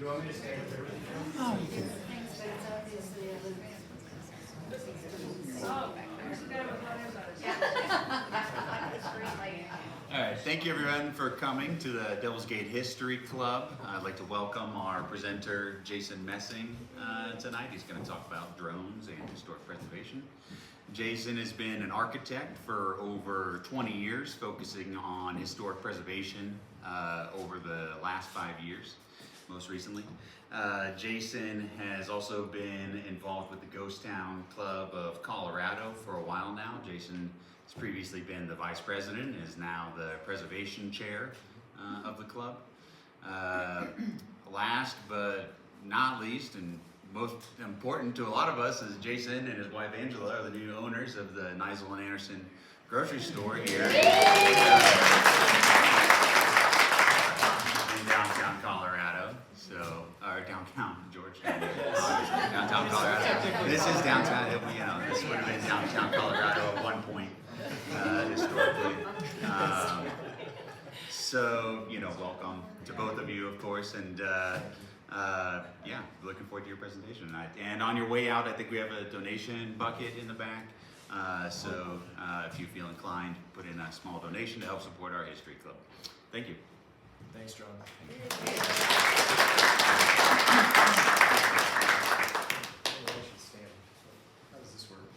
You want me to stand up there with you? Oh, you can. All right, thank you everyone for coming to the Devil's Gate History Club. I'd like to welcome our presenter, Jason Messing, tonight. He's going to talk about drones and historic preservation. Jason has been an architect for over 20 years, focusing on historic preservation over the last 5 years, most recently. Jason has also been involved with the Ghost Town Club of Colorado for a while now. Jason has previously been the vice president, is now the preservation chair of the club. Last but not least, and most important to a lot of us, is Jason and his wife Angela are the new owners of the Neisel and Anderson grocery store here in downtown Colorado. So, or downtown Georgetown, downtown Colorado. This is downtown. You know, this would have been downtown Colorado at one point historically. So, you know, welcome to both of you, of course, and yeah, looking forward to your presentation tonight. And on your way out, I think we have a donation bucket in the back. So if you feel inclined, put in a small donation to help support our history club. Thank you. Thanks, John. How does this work?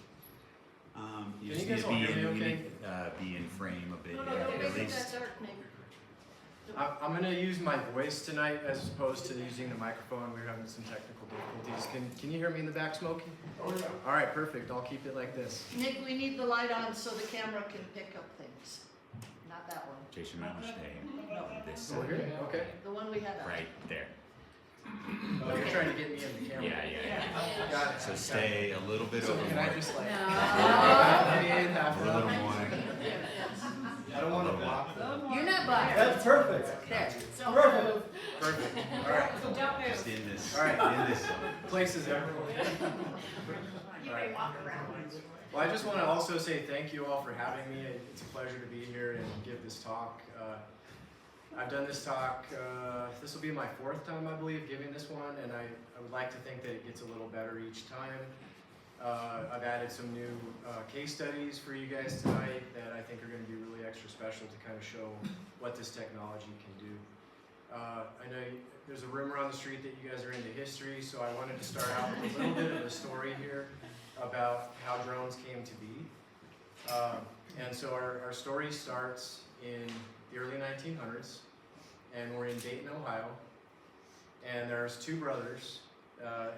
You Can just you guys all need hear me okay? be in frame a bit. No, at make least. that dark, Nick. I'm going to use my voice tonight as opposed to using the microphone. We're having some technical difficulties. Can you hear me in the back, Smokey? Oh, yeah. All right, perfect. I'll keep it like this. Nick, we need the light on so the camera can pick up things. Not that one. Jason Mountain No, this Over here? Okay. the one we had up. right there. Oh, you're trying to get me in the camera. Yeah. Got it. So stay a little bit So over can more. I just like... No. half A little more. I don't want to block them. You're not black. That's perfect. There. Perfect. Perfect. All right. Just in this. All right. In this. Places everywhere. You may walk around. Well, I just want to also say thank you all for having me. It's a pleasure to be here and give this talk. I've done this talk, this will be my fourth time, I believe, giving this one, and I would like to think that it gets a little better each time. I've added some new case studies for you guys tonight that I think are going to be really extra special to kind of show what this technology can do. I know there's a rumor on the street that you guys are into history, so I wanted to start out with a little bit of a story here about how drones came to be. And so our story starts in the early 1900s, and we're in Dayton, Ohio, and there's two brothers,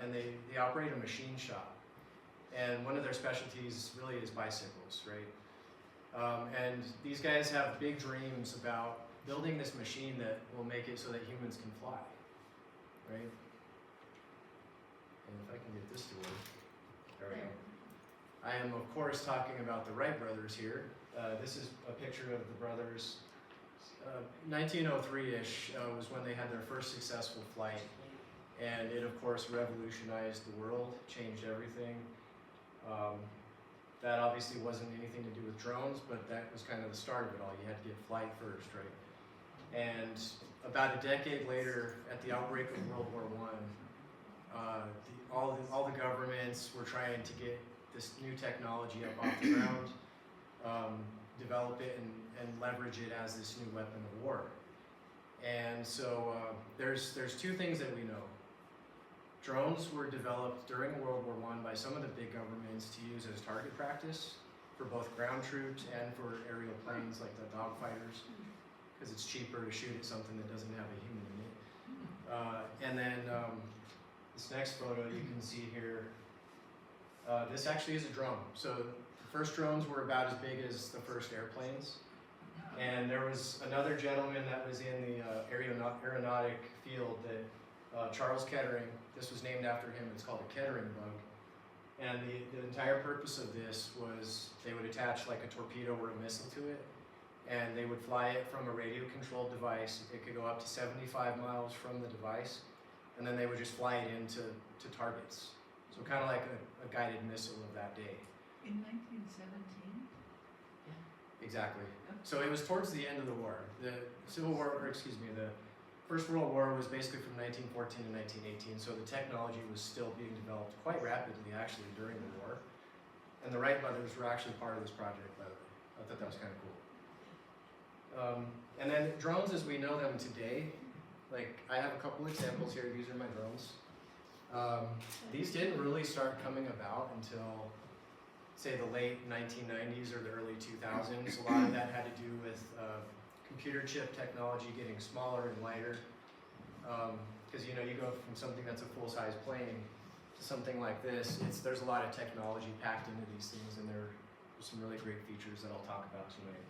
and they operate a machine shop. And one of their specialties really is bicycles, right? And these guys have big dreams about building this machine that will make it so that humans can fly, right? And if I can get this to work, there we go. I am, of course, talking about the Wright brothers here. This is a picture of the brothers. 1903-ish was when they had their first successful flight, and it, of course, revolutionized the world, changed everything. That obviously wasn't anything to do with drones, but that was kind of the start of it all. You had to get flight first, right? And about a decade later, at the outbreak of World War I, all the governments were trying to get this new technology up off the ground, develop it and leverage it as this new weapon of war. And so there's two things that we know. Drones were developed during World War I by some of the big governments to use as target practice for both ground troops and for aerial planes like the dogfighters, because it's cheaper to shoot at something that doesn't have a human in it. And then this next photo you can see here, this actually is a drone. So the first drones were about as big as the first airplanes. And there was another gentleman that was in the aeronautic field that Charles Kettering, this was named after him, it's called a Kettering bug. And the entire purpose of this was they would attach like a torpedo or a missile to it, and they would fly it from a radio-controlled device. It could go up to 75 miles from the device, and then they would just fly it into targets. So kind of like a guided missile of that day. In 1917? Exactly. So it was towards the end of the war. The Civil War, or excuse me, the First World War was basically from 1914 to 1918, so the technology was still being developed quite rapidly actually during the war. And the Wright brothers were actually part of this project, by the way. I thought that was kind of cool. And then drones as we know them today, like I have a couple examples here. These are my drones. These didn't really start coming about until, say, the late 1990s or the early 2000s. A lot of that had to do with computer chip technology getting smaller and lighter. Because you know, you go from something that's a full-size plane to something like this. There's a lot of technology packed into these things, and there's some really great features that I'll talk about tonight.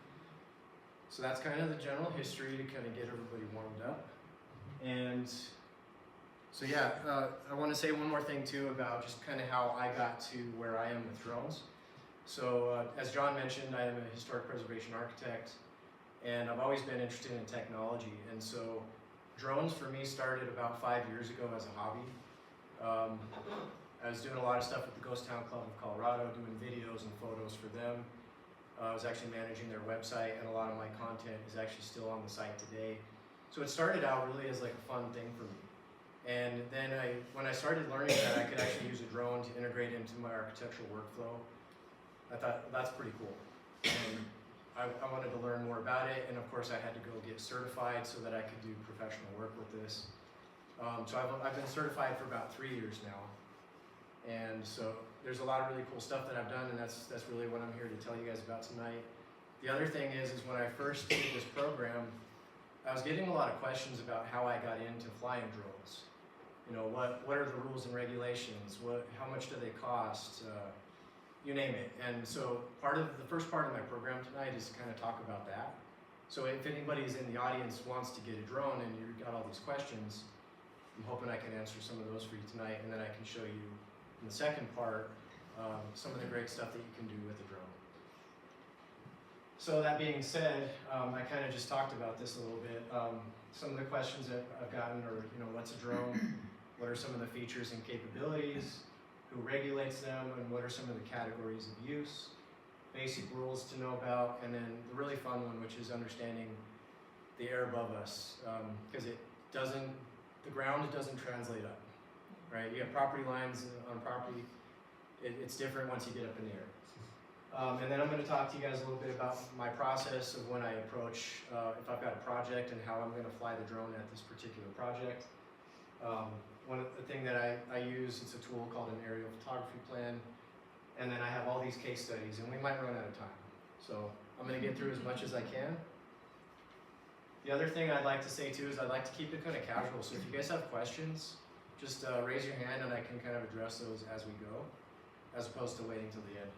So that's kind of the general history to kind of get everybody warmed up. And so yeah, I want to say one more thing too about just kind of how I got to where I am with drones. So as John mentioned, I am a historic preservation architect, and I've always been interested in technology. And so drones for me started about 5 years ago as a hobby. I was doing a lot of stuff with the Ghost Town Club of Colorado, doing videos and photos for them. I was actually managing their website, and a lot of my content is actually still on the site today. So it started out really as like a fun thing for me. And then when I started learning that I could actually use a drone to integrate into my architectural workflow, I thought that's pretty cool. And I wanted to learn more about it, and of course I had to go get certified so that I could do professional work with this. So I've been certified for about 3 years now. And so there's a lot of really cool stuff that I've done, and that's really what I'm here to tell you guys about tonight. The other thing is when I first did this program, I was getting a lot of questions about how I got into flying drones. You know, what are the rules and regulations? How much do they cost? You name it. And so the first part of my program tonight is to kind of talk about that. So if anybody's in the audience wants to get a drone and you've got all these questions, I'm hoping I can answer some of those for you tonight, and then I can show you in the second part some of the great stuff that you can do with a drone. So that being said, I kind of just talked about this a little bit. Some of the questions that I've gotten are, you know, what's a drone? What are some of the features and capabilities? Who regulates them, and what are some of the categories of use? Basic rules to know about, and then the really fun one, which is understanding the air above us, because the ground doesn't translate up, right? You have property lines on property. It's different once you get up in the air. And then I'm going to talk to you guys a little bit about my process of when I approach, if I've got a project, and how I'm going to fly the drone at this particular project. One of the thing that I use, it's a tool called an aerial photography plan, and then I have all these case studies, and we might run out of time. So I'm going to get through as much as I can. The other thing I'd like to say too is I'd like to keep it kind of casual, so if you guys have questions, just raise your hand and I can kind of address those as we go, as opposed to waiting till the end.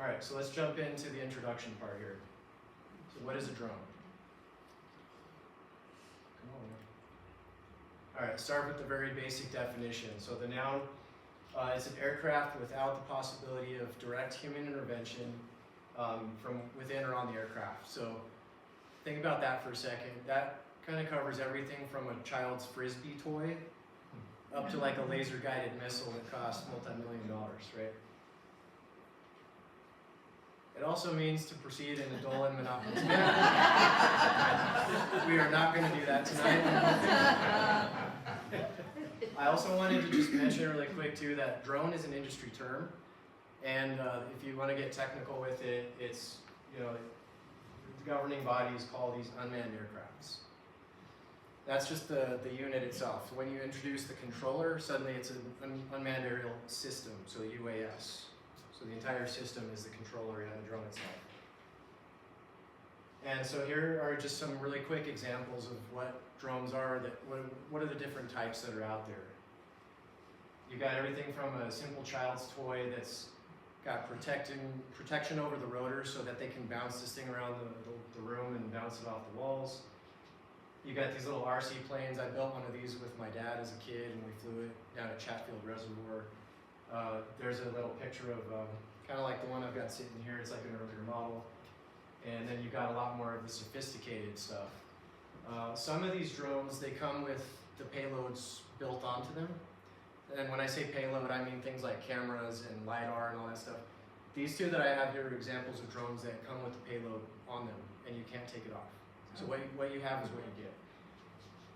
Alright, so let's jump into the introduction part here. So what is a drone? Come on, man. Alright, start with the very basic definition. So the noun is an aircraft without the possibility of direct human intervention from within or on the aircraft. So think about that for a second. That kind of covers everything from a child's frisbee toy up to like a laser guided missile that costs multi-million dollars, right? It also means to proceed in a dull and monotonous manner. We are not going to do that tonight. I also wanted to just mention really quick too that drone is an industry term, and if you want to get technical with it, it's, you know, the governing bodies call these unmanned aircrafts. That's just the unit itself. When you introduce the controller, suddenly it's an unmanned aerial system, so UAS. So the entire system is the controller and the drone itself. And so here are just some really quick examples of what drones are, what are the different types that are out there. You got everything from a simple child's toy that's got protection over the rotors so that they can bounce this thing around the room and bounce it off the walls. You got these little RC planes. I built one of these with my dad as a kid, and we flew it down at Chatfield Reservoir. There's a little picture of kind of like the one I've got sitting here. It's like an earlier model. And then you got a lot more of the sophisticated stuff. Some of these drones, they come with the payloads built onto them. And when I say payload, I mean things like cameras and LiDAR and all that stuff. These two that I have here are examples of drones that come with the payload on them, and you can't take it off. So what you have is what you get.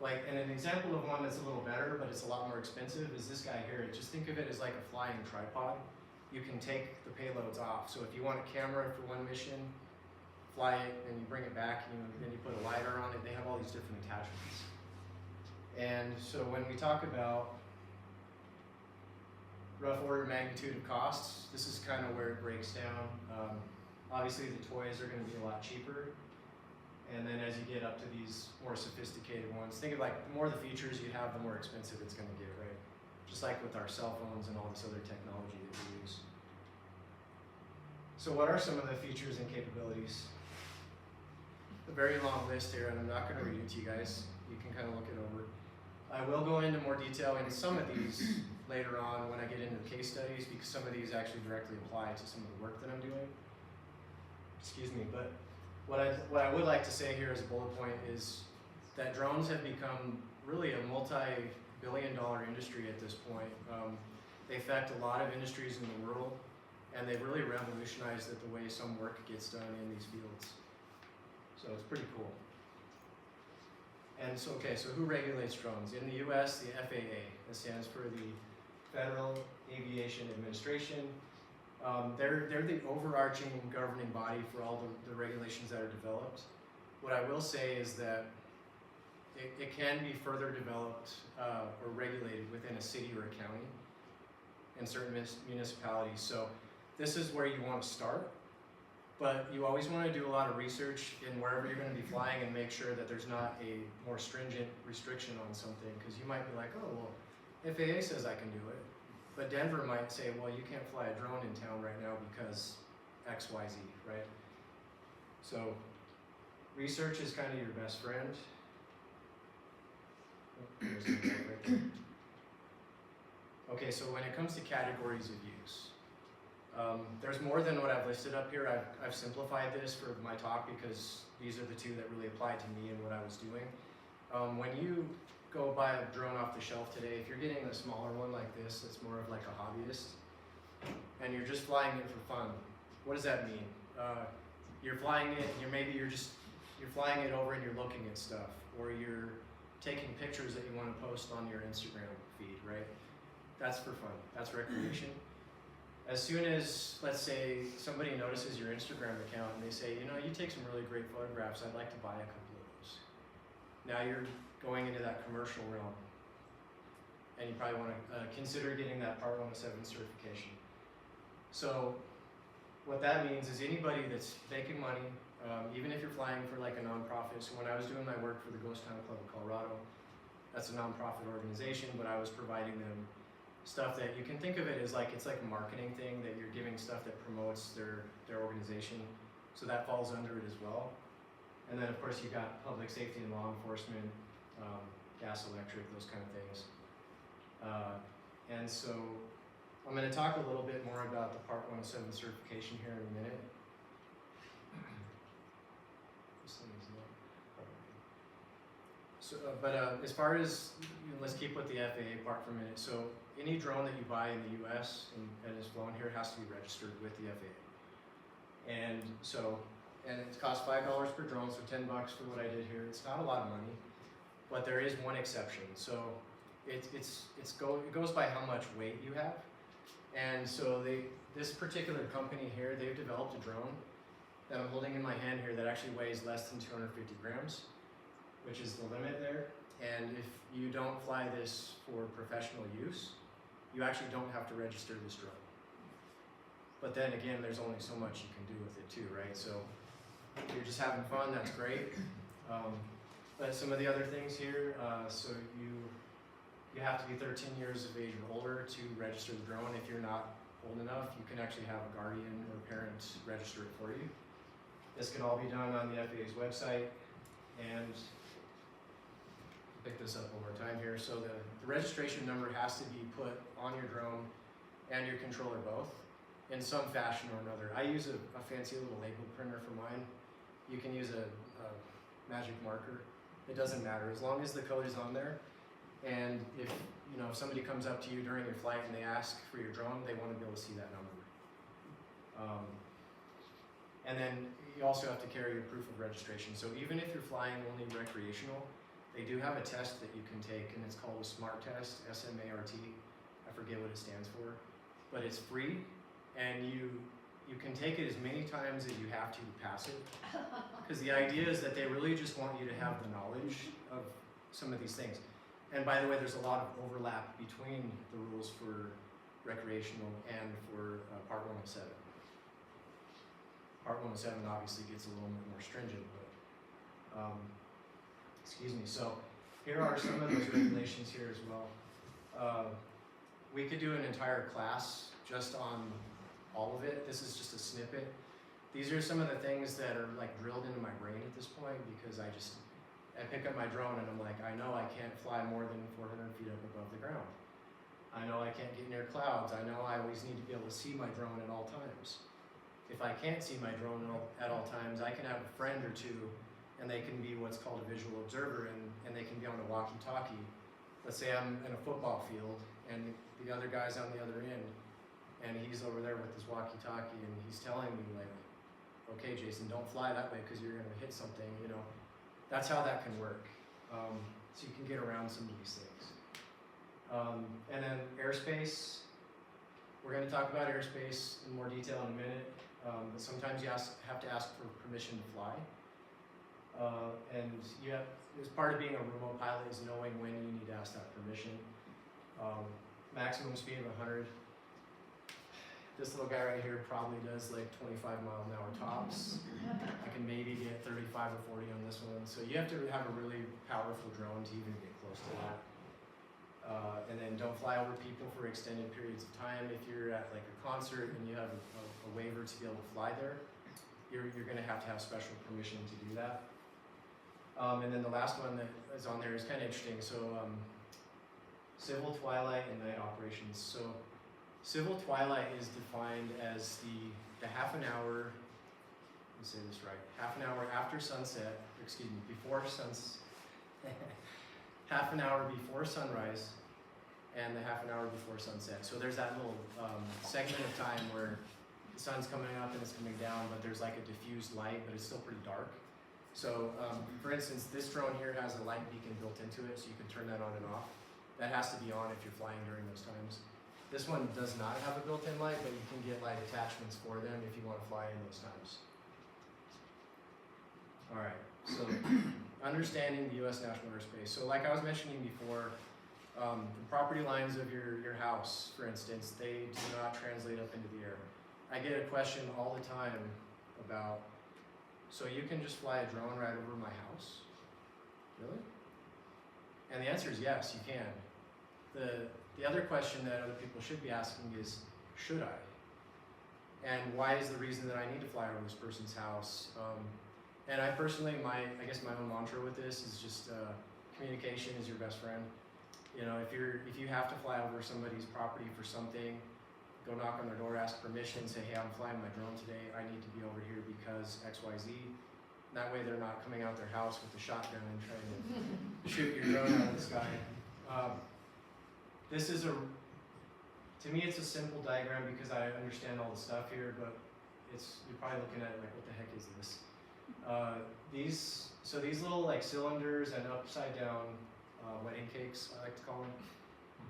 Like, and an example of one that's a little better, but it's a lot more expensive, is this guy here. Just think of it as like a flying tripod. You can take the payloads off. So if you want a camera for one mission, fly it, and you bring it back, and then you put a LiDAR on it. They have all these different attachments. And so when we talk about rough order of magnitude of costs, this is kind of where it breaks down. Obviously the toys are going to be a lot cheaper. And then as you get up to these more sophisticated ones, think of like the more the features you have, the more expensive it's going to get, right? Just like with our cell phones and all this other technology that we use. So what are some of the features and capabilities? A very long list here, and I'm not going to read it to you guys. You can kind of look it over. I will go into more detail in some of these later on when I get into the case studies, because some of these actually directly apply to some of the work that I'm doing. Excuse me, but what I would like to say here as a bullet point is that drones have become really a multi-billion-dollar industry at this point. They affect a lot of industries in the world, and they've really revolutionized the way some work gets done in these fields. So it's pretty cool. And so, okay, so who regulates drones? In the US, the FAA, that stands for the Federal Aviation Administration. They're the overarching governing body for all the regulations that are developed. What I will say is that it can be further developed or regulated within a city or a county and certain municipalities. So this is where you want to start, but you always want to do a lot of research in wherever you're going to be flying and make sure that there's not a more stringent restriction on something, because you might be like, oh, well, FAA says I can do it. But Denver might say, well, you can't fly a drone in town right now because X, Y, Z, right? So research is kind of your best friend. Oh, there's a note right there. Okay, so when it comes to categories of use, there's more than what I've listed up here. I've simplified this for my talk because these are the two that really apply to me and what I was doing. When you go buy a drone off the shelf today, if you're getting a smaller one like this, it's more of like a hobbyist, and you're just flying it for fun. What does that mean? You're flying it, and you're flying it over and you're looking at stuff, or you're taking pictures that you want to post on your Instagram feed, right? That's for fun. That's recreation. As soon as, let's say, somebody notices your Instagram account and they say, you know, you take some really great photographs, I'd like to buy a couple of those. Now you're going into that commercial realm, and you probably want to consider getting that Part 107 certification. So what that means is anybody that's making money, even if you're flying for like a nonprofit. So when I was doing my work for the Ghost Town Club of Colorado, that's a nonprofit organization, but I was providing them stuff that you can think of it as like, it's like a marketing thing that you're giving stuff that promotes their organization. So that falls under it as well. And then of course you've got public safety and law enforcement, gas, electric, those kind of things. And so I'm going to talk a little bit more about the Part 107 certification here in a minute. So, as far as, let's keep with the FAA part for a minute. So any drone that you buy in the US and is flown here has to be registered with the FAA. And it costs $5 per drone, so $10 for what I did here. It's not a lot of money, but there is one exception. So it goes by how much weight you have. And so this particular company here, they've developed a drone that I'm holding in my hand here that actually weighs less than 250 grams, which is the limit there. And if you don't fly this for professional use, you actually don't have to register this drone. But then again, there's only so much you can do with it too, right? So if you're just having fun, that's great. But some of the other things here, so you have to be 13 years of age or older to register the drone. If you're not old enough, you can actually have a guardian or parent register it for you. This can all be done on the FAA's website. And pick this up one more time here. So the registration number has to be put on your drone and your controller both in some fashion or another. I use a fancy little label printer for mine. You can use a magic marker. It doesn't matter as long as the code is on there. And if somebody comes up to you during your flight and they ask for your drone, they want to be able to see that number. And then you also have to carry your proof of registration. So even if you're flying only recreational, they they do have a test that you can take, and it's called a SMART test, SMART. I forget what it stands for, but it's free, and you can take it as many times as you have to pass it. Because the idea is that they really just want you to have the knowledge of some of these things. And by the way, there's a lot of overlap between the rules for recreational and for Part 107. Part 107 obviously gets a little bit more stringent, but excuse me. So here are some of those regulations here as well. We could do an entire class just on all of it. This is just a snippet. These are some of the things that are like drilled into my brain at this point because I pick up my drone and I'm like, I know I can't fly more than 400 feet up above the ground. I know I can't get near clouds. I know I always need to be able to see my drone at all times. If I can't see my drone at all times, I can have a friend or two and they can be what's called a visual observer and they can be on a walkie-talkie. Let's say I'm in a football field and the other guy's on the other end and he's over there with his walkie-talkie and he's telling me like, okay, Jason, don't fly that way because you're gonna hit something, you know. That's how that can work. So you can get around some of these things. And then airspace, we're gonna talk about airspace in more detail in a minute. But sometimes you have to ask for permission to fly. And as part of being a remote pilot is knowing when you need to ask that permission. Maximum speed of 100. This little guy right here probably does like 25 mile an hour tops. I can maybe get 35 or 40 on this one. So you have to have a really powerful drone to even get close to that. And then don't fly over people for extended periods of time. If you're at like a concert and you have a waiver to be able to fly there, you're gonna have to have special permission to do that. And then the last one that is on there is kind of interesting. So civil twilight and night operations. So civil twilight is defined as the half an hour, let me say this right, half an hour after sunset, excuse me, before half an hour before sunrise and the half an hour before sunset. So there's that little segment of time where the sun's coming up and it's coming down, but there's like a diffused light, but it's still pretty dark. So for instance, this drone here has a light beacon built into it, so you can turn that on and off. That has to be on if you're flying during those times. This one does not have a built-in light, but you can get light attachments for them if you want to fly in those times. All right, so understanding the U.S. national airspace. So like I was mentioning before, the property lines of your house, for instance, they do not translate up into the air. I get a question all the time about, so you can just fly a drone right over my house? Really? And the answer is yes, you can. The other question that other people should be asking is, should I? And why is the reason that I need to fly over this person's house? And I personally, I guess my own mantra with this is just communication is your best friend. You know, if you have to fly over somebody's property for something, go knock on their door, ask permission, say, hey, I'm flying my drone today. I need to be over here because X, Y, Z. That way they're not coming out their house with a shotgun and trying to shoot your drone out of the sky. This is to me it's a simple diagram because I understand all the stuff here, but you're probably looking at it like, what the heck is this? These little like cylinders and upside down wedding cakes, I like to call them.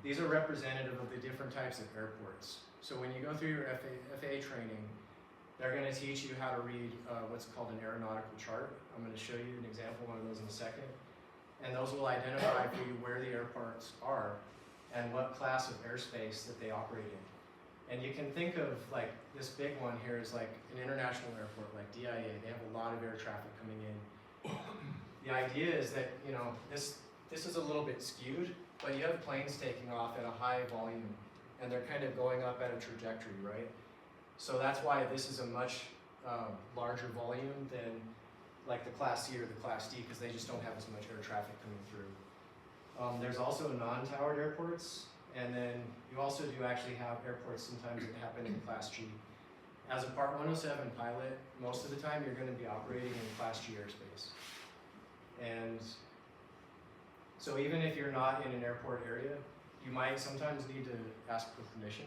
These are representative of the different types of airports. So when you go through your FAA training, they're going to teach you how to read what's called an aeronautical chart. I'm going to show you an example of one of those in a second. And those will identify for you where the airports are and what class of airspace that they operate in. And you can think of like this big one here is like an international airport, like DIA. They have a lot of air traffic coming in. The idea is that, you know, this is a little bit skewed, but you have planes taking off at a high volume and they're kind of going up at a trajectory, right? So that's why this is a much larger volume than like the Class C or the Class D because they just don't have as much air traffic coming through. There's also non-towered airports, and then you also do actually have airports sometimes that happen in Class G. As a Part 107 pilot, most of the time you're going to be operating in Class G airspace. And so even if you're not in an airport area, you might sometimes need to ask for permission.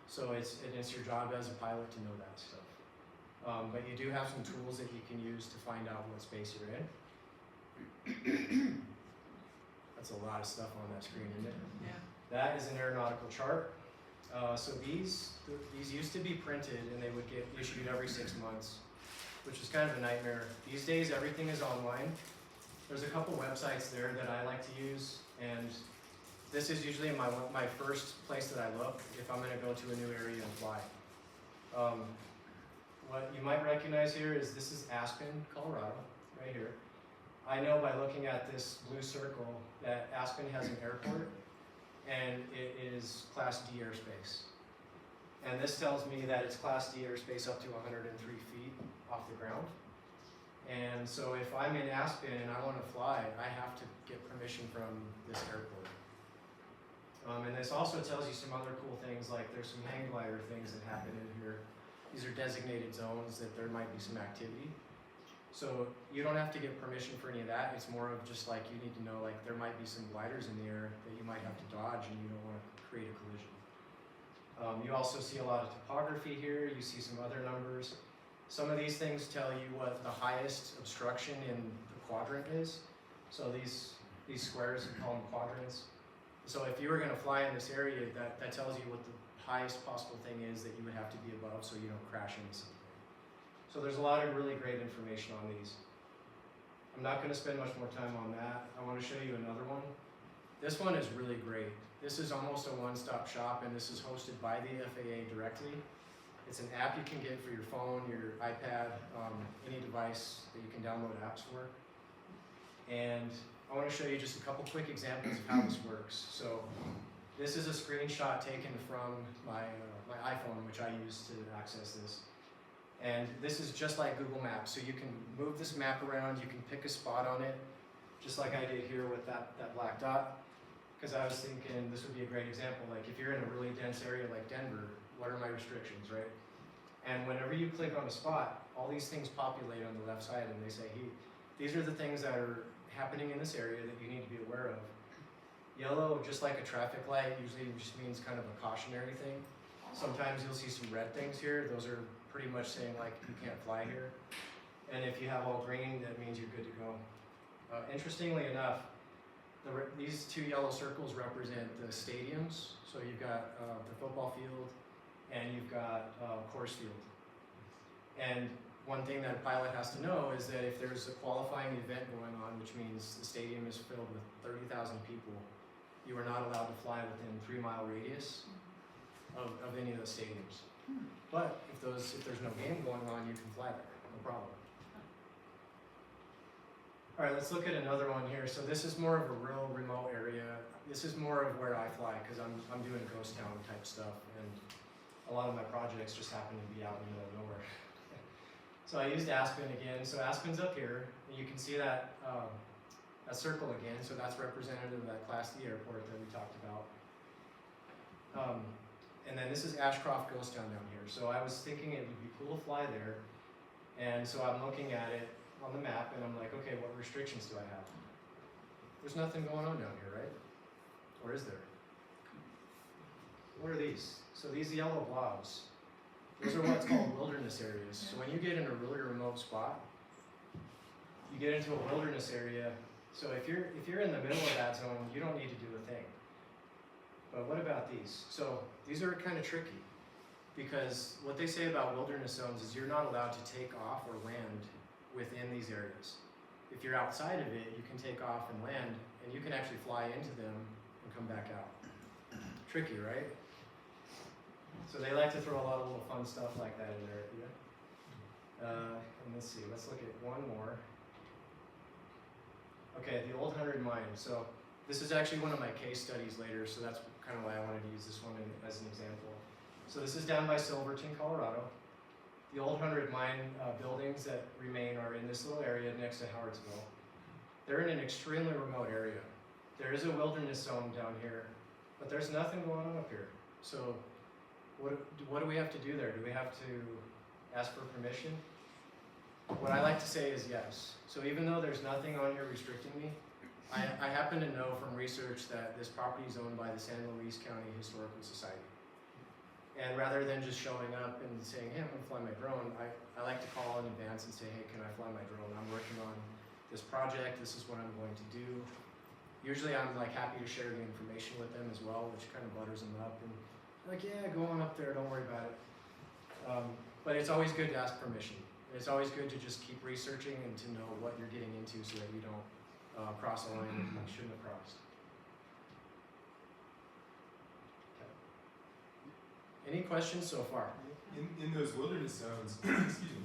So it's your job as a pilot to know that stuff. But you do have some tools that you can use to find out what space you're in. That's a lot of stuff on that screen, isn't it? Yeah. That is an aeronautical chart. So these used to be printed and they would get issued every 6 months, which is kind of a nightmare. These days, everything is online. There's a couple websites there that I like to use, and this is usually my first place that I look if I'm gonna go to a new area and fly. What you might recognize here is this is Aspen, Colorado, right here. I know by looking at this blue circle that Aspen has an airport, and it is Class D airspace. And this tells me that it's Class D airspace up to 103 feet off the ground. And so if I'm in Aspen and I want to fly, I have to get permission from this airport. And this also tells you some other cool things, like there's some hang glider things that happen in here. These are designated zones that there might be some activity. So you don't have to get permission for any of that. It's more of just like you need to know, like there might be some gliders in the air that you might have to dodge and you don't want to create a collision. You also see a lot of topography here. You see some other numbers. Some of these things tell you what the highest obstruction in the quadrant is. So these squares, we call them quadrants. So if you were going to fly in this area, that tells you what the highest possible thing is that you would have to be above so you don't crash into something. So there's a lot of really great information on these. I'm not going to spend much more time on that. I want to show you another one. This one is really great. This is almost a one-stop shop, and this is hosted by the FAA directly. It's an app you can get for your phone, your iPad, any device that you can download apps for. And I want to show you just a couple quick examples of how this works. So this is a screenshot taken from my iPhone, which I use to access this. And this is just like Google Maps. So you can move this map around, you can pick a spot on it, just like I did here with that black dot. Because I was thinking this would be a great example. Like if you're in a really dense area like Denver, what are my restrictions, right? And whenever you click on a spot, all these things populate on the left side and they say, hey, these are the things that are happening in this area that you need to be aware of. Yellow, just like a traffic light, usually just means kind of a cautionary thing. Sometimes you'll see some red things here. Those are pretty much saying like you can't fly here. And if you have all green, that means you're good to go. Interestingly enough, these two yellow circles represent the stadiums. So you've got the football field and you've got course field. And one thing that a pilot has to know is that if there's a qualifying event going on, which means the stadium is filled with 30,000 people, you are not allowed to fly within 3-mile radius of any of those stadiums. But if there's no game going on, you can fly there, no problem. All right, let's look at another one here. So this is more of a real remote area. This is more of where I fly because I'm doing ghost town type stuff, and a lot of my projects just happen to be out in the middle of nowhere. So I used Aspen again. So Aspen's up here, and you can see that circle again. So that's representative of that Class D airport that we talked about. And then this is Ashcroft Ghost Town down here. So I was thinking it would be cool to fly there, and so I'm looking at it on the map, and I'm like, okay, what restrictions do I have? There's nothing going on down here, right? Or is there? What are these? So these yellow blobs, those are what's called wilderness areas. So when you get in a really remote spot, you get into a wilderness area. So if you're in the middle of that zone, you don't need to do a thing. But what about these? So these are kind of tricky because what they say about wilderness zones is you're not allowed to take off or land within these areas. If you're outside of it, you can take off and land, and you can actually fly into them and come back out. Tricky, right? So they like to throw a lot of little fun stuff like that in there. Yeah. And let's see, let's look at one more. Okay, the Old 100 Mine. So this is actually one of my case studies later, so that's kind of why I wanted to use this one as an example. So this is down by Silverton, Colorado. The Old 100 Mine buildings that remain are in this little area next to Howardsville. They're in an extremely remote area. There is a wilderness zone down here, but there's nothing going on up here. So what do we have to do there? Do we have to ask for permission? What I like to say is yes. So even though there's nothing on here restricting me, I happen to know from research that this property is owned by the San Luis County Historical Society. And rather than just showing up and saying, hey, I'm gonna fly my drone, I like to call in advance and say, hey, can I fly my drone? I'm working on this project, this is what I'm going to do. usually I'm like happy to share the information with them as well, which kind of butters them up and like, yeah, go on up there, don't worry about it. But it's always good to ask permission. It's always good to just keep researching and to know what you're getting into so that you don't cross a line that you shouldn't have crossed. Okay. Any questions so far? In those wilderness zones, excuse me,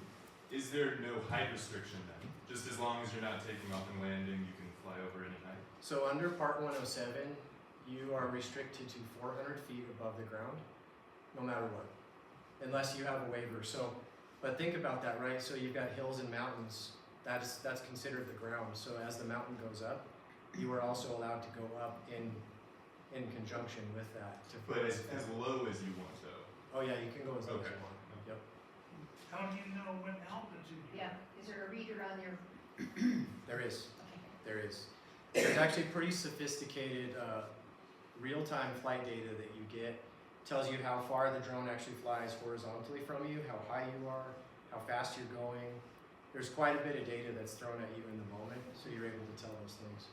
is there no height restriction then? Just as long as you're not taking off and landing, you can fly over any height? So under Part 107, you are restricted to 400 feet above the ground, no matter what, unless you have a waiver. So, but think about that, right? So you've got hills and mountains. That's considered the ground. So as the mountain goes up, you are also allowed to go up in conjunction with that. But as low as you want though. Oh yeah, you can go as low as Okay. you want. Yep. How do you know what altitude you're Yeah, is there a reader on your, There is. okay. There is. There's actually pretty sophisticated real-time flight data that you get. Tells you how far the drone actually flies horizontally from you, how high you are, how fast you're going. There's quite a bit of data that's thrown at you in the moment, so you're able to tell those things.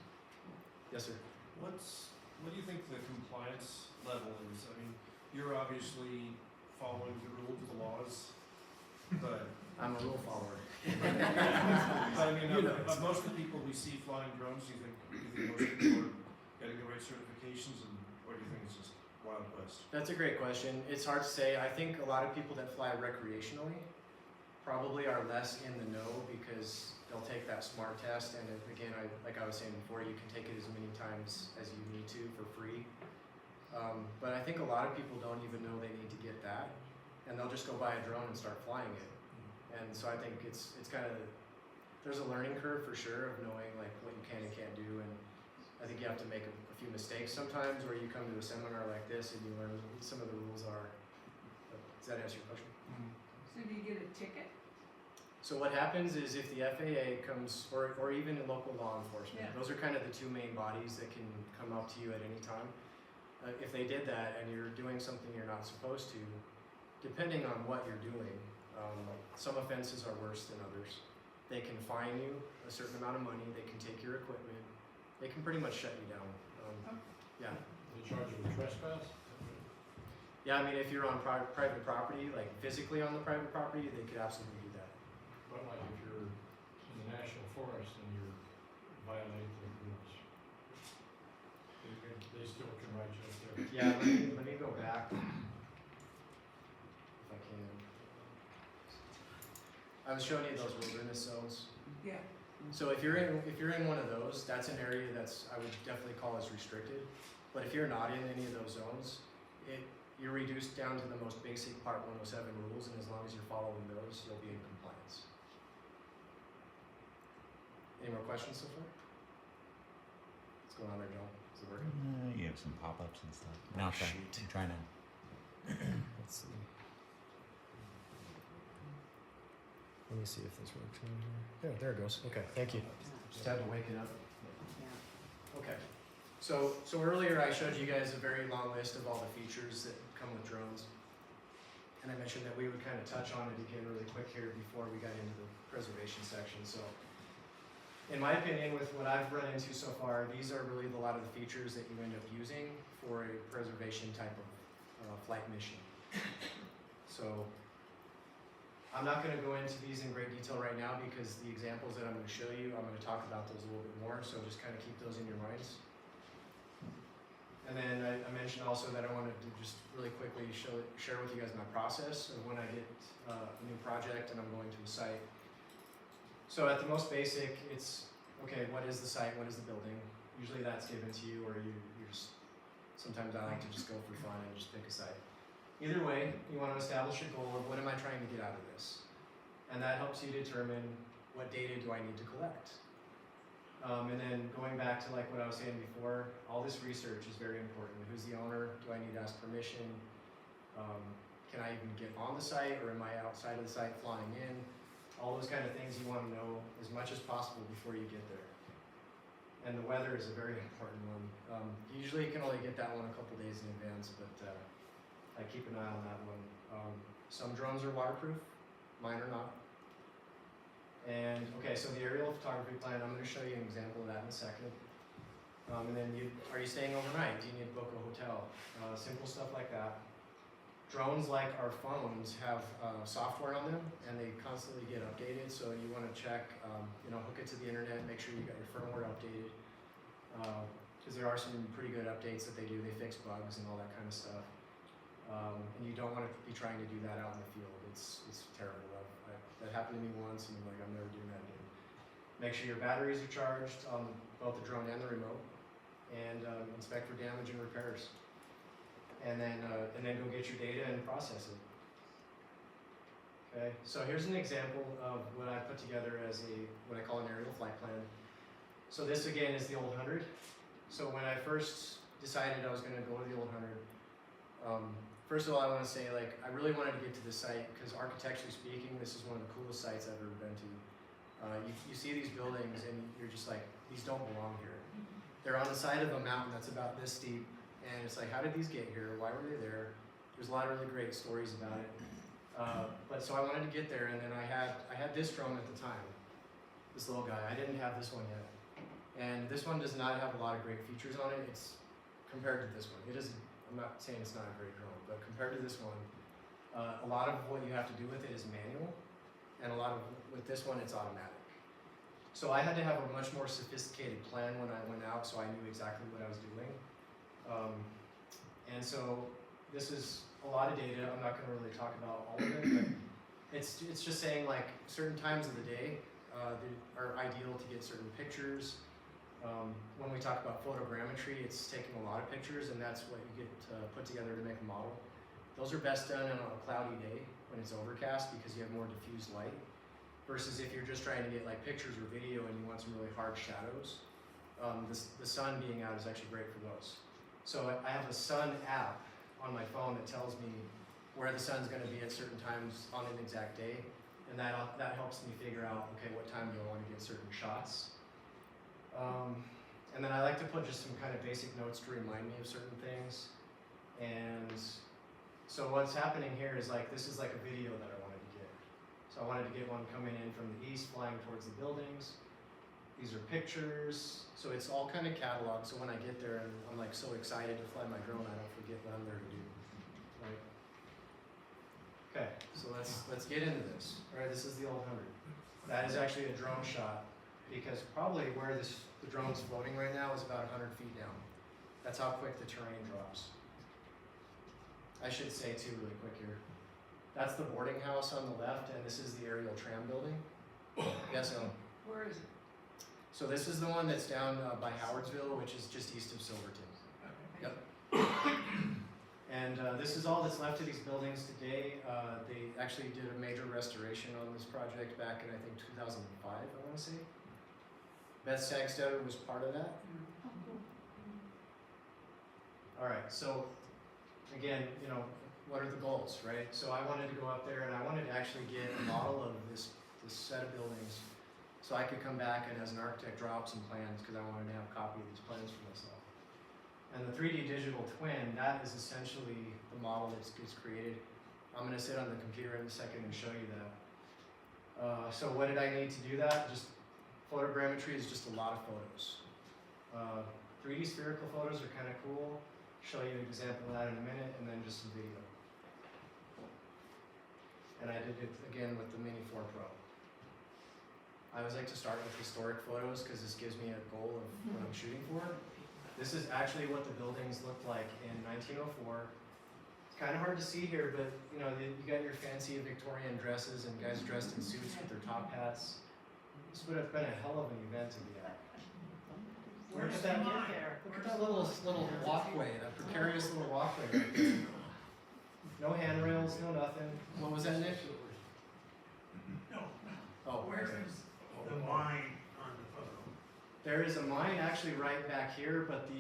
Yes, sir. What do you think the compliance level is? I mean, you're obviously following the rules, the laws, but I'm a rule follower. I mean, You know. of most of the people we see flying drones, do you think most people are getting the right certifications, and or do you think it's just Wild West? That's a great question. It's hard to say. I think a lot of people that fly recreationally probably are less in the know because they'll take that SMART test, and again, like I was saying before, you can take it as many times as you need to for free. But I think a lot of people don't even know they need to get that, and they'll just go buy a drone and start flying it. And so I think it's kind of, there's a learning curve for sure of knowing like what you can and can't do, and I think you have to make a few mistakes sometimes where you come to a seminar like this and you learn what some of the rules are. Does that answer your question? So do you get a ticket? So what happens is if the FAA comes, or even in local law enforcement, Yeah. those are kind of the two main bodies that can come up to you at any time. If they did that and you're doing something you're not supposed to, depending on what you're doing, some offenses are worse than others. They can fine you a certain amount of money, they can take your equipment, they can pretty much shut you down. Yeah. They charge you with trespass? Yeah, I mean, if you're on private property, like physically on the private property, they could absolutely do that. But like if you're in the national forest and you're violating the rules, they still can write you up there. Yeah, let me go back. If I can. I was showing you those wilderness zones. Yeah. So if you're in one of those, that's an area that's, I would definitely call as restricted. But if you're not in any of those zones, you're reduced down to the most basic Part 107 rules, and as long as you're following those, you'll be in compliance. Any more questions so far? What's going on there, Joel? Is it working? You have some pop-ups and stuff. Oh, Not that. shoot. I'm trying to. Let's see. Let me see if this works. Yeah, there it goes. Okay, thank you. Just had to wake it up. Okay. So earlier I showed you guys a very long list of all the features that come with drones. And I mentioned that we would kind of touch on it again really quick here before we got into the preservation section. So in my opinion, with what I've run into so far, these are really a lot of the features that you end up using for a preservation type of flight mission. So I'm not going to go into these in great detail right now because the examples that I'm going to show you, I'm going to talk about those a little bit more, so just kind of keep those in your minds. And then I mentioned also that I wanted to just really quickly share with you guys my process of when I get a new project and I'm going to a site. So at the most basic, it's, okay, what is the site, what is the building? Usually that's given to you, or you just, sometimes I like to just go for fun and just pick a site. Either way, you want to establish a goal of what am I trying to get out of this? And that helps you determine what data do I need to collect. And then going back to like what I was saying before, all this research is very important. Who's the owner? Do I need to ask permission? Can I even get on the site, or am I outside of the site flying in? All those kind of things you want to know as much as possible before you get there. And the weather is a very important one. Usually you can only get that one a couple days in advance, but I keep an eye on that one. Some drones are waterproof, mine are not. And okay, so the aerial photography plan, I'm going to show you an example of that in a second. And then are you staying overnight? Do you need to book a hotel? Simple stuff like that. Drones, like our phones, have software on them, and they constantly get updated. So you want to check, hook it to the internet, make sure you got your firmware updated, because there are some pretty good updates that they do. They fix bugs and all that kind of stuff. And you don't want to be trying to do that out in the field. It's terrible. That happened to me once, and I'm like, I'm never doing that again. Make sure your batteries are charged on both the drone and the remote, and inspect for damage and repairs. And then go get your data and process it. Okay, so here's an example of what I put together as what I call an aerial flight plan. So this again is the old 100. So when I first decided I was going to go to the old 100, first of all I want to say, like, I really wanted to get to this site because architecturally speaking, this is one of the coolest sites I've ever been to. You see these buildings and you're just like, these don't belong here. They're on the side of a mountain that's about this steep. And it's like, how did these get here? Why were they there? There's a lot of really great stories about it. But so I wanted to get there, and then I had this drone at the time, this little guy. I didn't have this one yet. And this one does not have a lot of great features on it. It's compared to this one. It is, I'm not saying it's not a great drone, but compared to this one, a lot of what you have to do with it is manual, and with this one, it's automatic. So I had to have a much more sophisticated plan when I went out, so I knew exactly what I was doing. And so this is a lot of data. I'm not going to really talk about all of it, but it's just saying, like, certain times of the day are ideal to get certain pictures. When we talk about photogrammetry, it's taking a lot of pictures, and that's what you get put together to make a model. Those are best done on a cloudy day when it's overcast because you have more diffused light, versus if you're just trying to get like pictures or video and you want some really hard shadows. The sun being out is actually great for those. So I have a sun app on my phone that tells me where the sun's going to be at certain times on an exact day, and that helps me figure out, okay, what time do I want to get certain shots. And then I like to put just some kind of basic notes to remind me of certain things. And so what's happening here is, like, this is like a video that I wanted to get. So I wanted to get one coming in from the east, flying towards the buildings. These are pictures, so it's all kind of cataloged, so when I get there and I'm like so excited to fly my drone, I don't forget what I'm there to do, right? Okay, so let's get into this. All right, this is the old 100. That is actually a drone shot, because probably where the drone's floating right now is about 100 feet down. That's how quick the terrain drops. I should say too, really quick here, that's the boarding house on the left, and this is the aerial tram building. Yes, Ellen? Where is it? So this is the one that's down by Howardsville, which is just east of Silverton. Okay. Yep. And this is all that's left of these buildings today. They actually did a major restoration on this project back in, I think, 2005, I want to say. Beth Sagstetter was part of that. All right, so again, what are the goals, right? So I wanted to go up there and I wanted to actually get a model of this set of buildings, so I could come back and as an architect draw up some plans, because I wanted to have a copy of these plans for myself. And the 3D digital twin, that is essentially the model that gets created. I'm going to sit on the computer in a second and show you that. So what did I need to do that? Just photogrammetry is just a lot of photos. 3D spherical photos are kind of cool. Show you an example of that in a minute, and then just some video. And I did it again with the Mini 4 Pro. I always like to start with historic photos because this gives me a goal of what I'm shooting for. This is actually what the buildings looked like in 1904. It's kind of hard to see here, but you got your fancy Victorian dresses and guys dressed in suits with their top hats. This would have been a hell of an event to be at. Where did that get there? Look at that little walkway, that precarious little walkway right there. No handrails, no nothing. What was that, Nick? No, Oh, where okay. is the mine on the photo? There is a mine actually right back here, but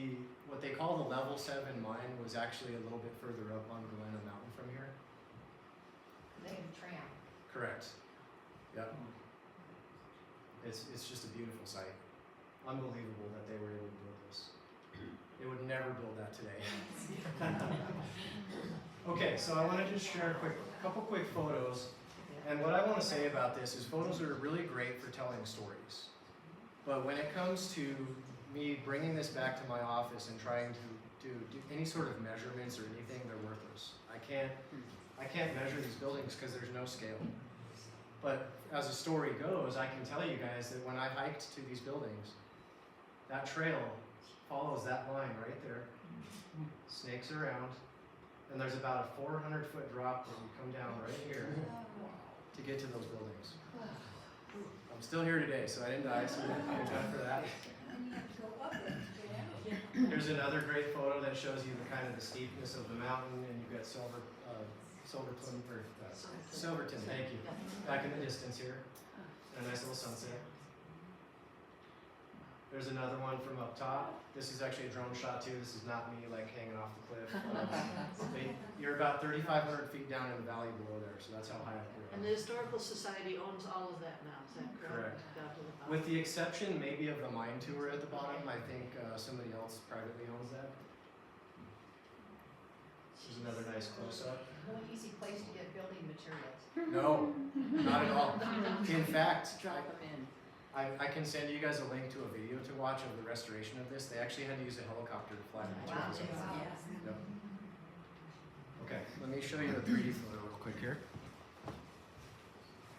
what they call the level 7 mine was actually a little bit further up on Galena Mountain from here. They have a tram. Correct. Yep. It's just a beautiful site. Unbelievable that they were able to build this. They would never build that today. Okay, so I want to just share a couple quick photos. And what I want to say about this is photos are really great for telling stories. But when it comes to me bringing this back to my office and trying to do any sort of measurements or anything, they're worthless. I can't measure these buildings because there's no scale. But as the story goes, I can tell you guys that when I hiked to these buildings, that trail follows that line right there, snakes around, and there's about a 400-foot drop that you come down right here to get to those buildings. I'm still here today, so I didn't die, so thank God for that. Here's another great photo that shows you the kind of the steepness of the mountain, and you've got Silverton, thank you, back in the distance here, and a nice little sunset. There's another one from up top. This is actually a drone shot too. This is not me like hanging off the cliff. You're about 3,500 feet down in the valley below there, so that's how high up you're. And the Historical Society owns all of that now, is that correct? Correct. Down to the bottom. With the exception maybe of the mine tour at the bottom, I think somebody else privately owns that. This is another nice close-up. No easy place to get building materials. No, not at all. In fact, Drop them in. I can send you guys a link to a video to watch of the restoration of this. They actually had to use a helicopter to fly the Wow. materials out. Yeah. Yep. Okay, let me show you the 3D photo real quick here.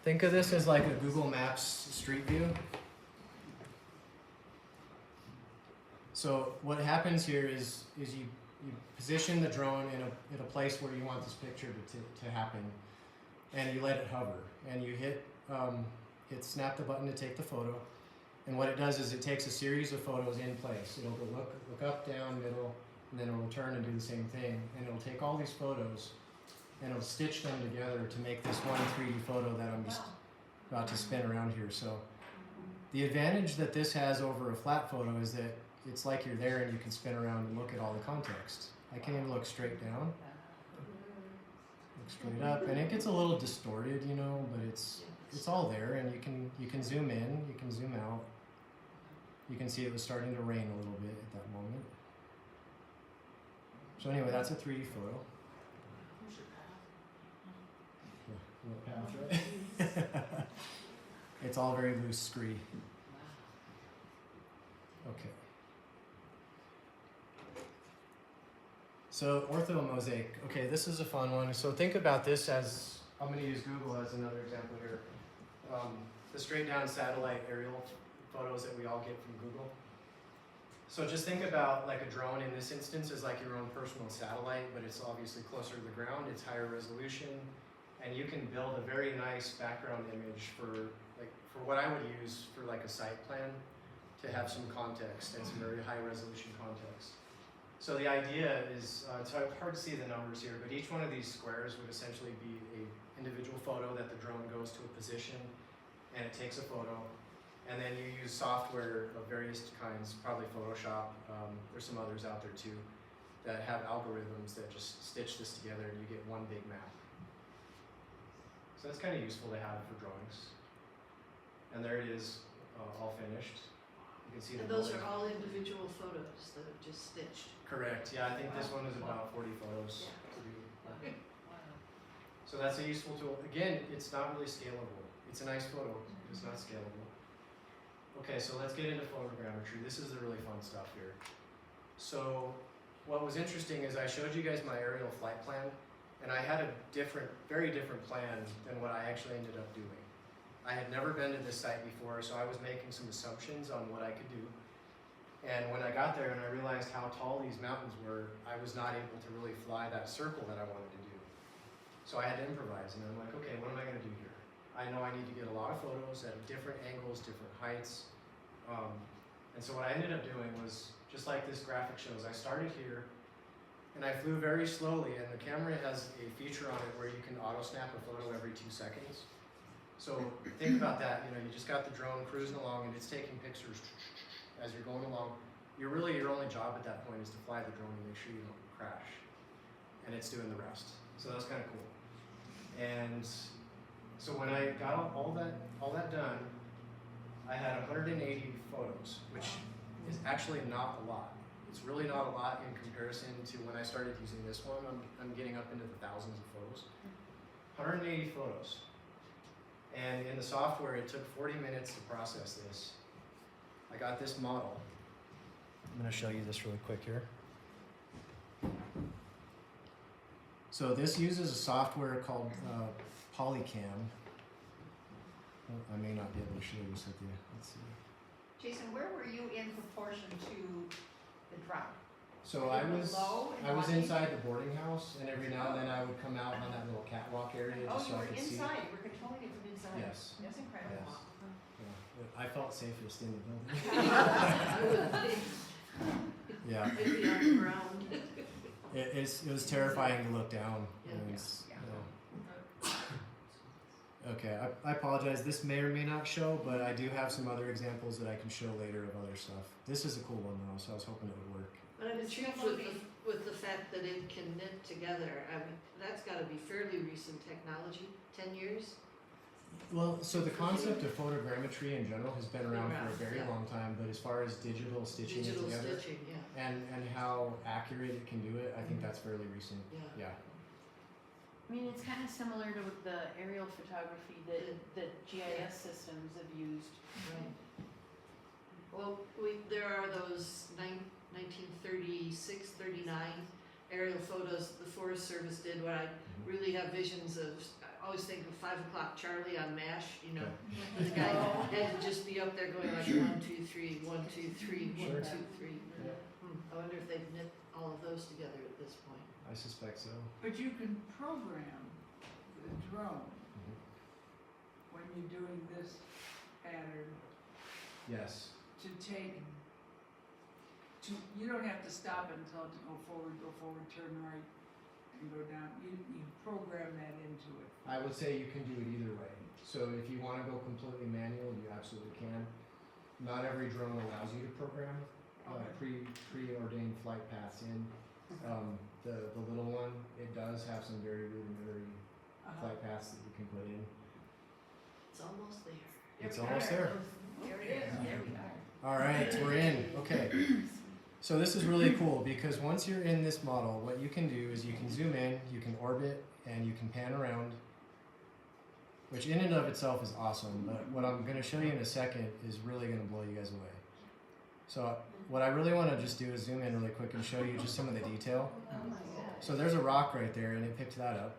Think of this as like a Google Maps street view. So what happens here is you position the drone in a place where you want this picture to happen, and you let it hover, and you hit snap the button to take the photo, and what it does is it takes a series of photos in place. It'll go look up, down, middle, and then it'll turn and do the same thing, and it'll take all these photos and it'll stitch them together to make this one 3D photo that I'm just about to spin around here. So the advantage that this has over a flat photo is that it's like you're there and you can spin around and look at all the context. I can even look straight down, look straight up, and it gets a little distorted, you know, but it's all there, and you can zoom in, you can zoom out. You can see it was starting to rain a little bit at that moment. So anyway, that's a 3D photo. Yeah, right? It's all very loose scree. Okay. So orthomosaic. Okay, this is a fun one. So think about this as, I'm going to use Google as another example here. The straight down satellite aerial photos that we all get from Google. So just think about like a drone in this instance is like your own personal satellite, but it's obviously closer to the ground, it's higher resolution, and you can build a very nice background image for what I would use for like a site plan to have some context and some very high resolution context. So the idea is, it's hard to see the numbers here, but each one of these squares would essentially be an individual photo that the drone goes to a position and it takes a photo, and then you use software of various kinds, probably Photoshop, there's some others out there too, that have algorithms that just stitch this together and you get one big map. So that's kind of useful to have for drawings. And there it is, all finished. You can see the And those are building. all individual photos that are just stitched. Correct, yeah, I think this one is about 40 photos to do. So that's a useful tool. Again, it's not really scalable. It's a nice photo, it's not scalable. Okay, so let's get into photogrammetry. This is the really fun stuff here. So what was interesting is I showed you guys my aerial flight plan, and I had a very different plan than what I actually ended up doing. I had never been to this site before, so I was making some assumptions on what I could do. And when I got there and I realized how tall these mountains were, I was not able to really fly that circle that I wanted to do. So I had to improvise, and I'm like, okay, what am I gonna do here? I know I need to get a lot of photos at different angles, different heights. And so what I ended up doing was, just like this graphic shows, I started here, and I flew very slowly, and the camera has a feature on it where you can auto-snap a photo every 2 seconds. So think about that, you know, you just got the drone cruising along, and it's taking pictures as you're going along. Your only job at that point is to fly the drone and make sure you don't crash. And it's doing the rest. So that was kind of cool. And so when I got all that done, I had 180 photos, which is actually not a lot. It's really not a lot in comparison to when I started using this one. I'm getting up into the thousands of photos. 180 photos. And in the software, it took 40 minutes to process this. I got this model. I'm going to show you this really quick here. So this uses a software called Polycam. I may not be able to show this with you. Let's see. Jason, where were you in proportion to the drone? So Were I you was below and I was watching? inside the boarding house, and every now and then I would come out on that little catwalk area Oh, just you so I were could see. inside, you were controlling it from inside. Yes. That's incredible. Yes. Yeah. I felt safest in the building. I would think Yeah. it'd be on the ground. It was terrifying to look down. Yeah. and it's, Yeah. you know. Okay, I apologize. This may or may not show, but I do have some other examples that I can show later of other stuff. This is a cool one though, so I was hoping it would work. But I'm It's intrigued still with the fact that it can knit together. I mean, that's gotta be fairly recent technology, 10 years? Well, so the concept of photogrammetry in general has been around for a very Yeah. long time, but as far as digital stitching Digital it together stitching, yeah, and how accurate it can do it, I think that's fairly recent. yeah. Yeah. I mean, it's kind of similar to the aerial photography that GIS systems have used. Right. Well, there are those 1936, 39 aerial photos the Forest Service did where I really have visions of, I always think of 5 o'clock Charlie on MASH, you know. The guy had to just be up there going like 1, 2, 3, 1, 2, 3, 1, 2, 3. Yeah. I wonder if they've knit all of those together at this point. I suspect so. But you can program the drone when you're doing this pattern Yes. to take, you don't have to stop it and tell it to go forward, turn right, and go down. You program that into it. I would say you can do it either way. So if you want to go completely manual, you absolutely can. Not every drone allows you to program preordained flight paths in. The little one, it does have some very rudimentary flight paths that you can put in. It's almost there. It's almost there. There it is, there we are. All right, we're in. Okay. So this is really cool because once you're in this model, what you can do is you can zoom in, you can orbit, and you can pan around, which in and of itself is awesome. But what I'm going to show you in a second is really going to blow you guys away. So what I really want to just do is zoom in really quick and show you just some of the detail. Oh my God. So there's a rock right there, and it picked that up.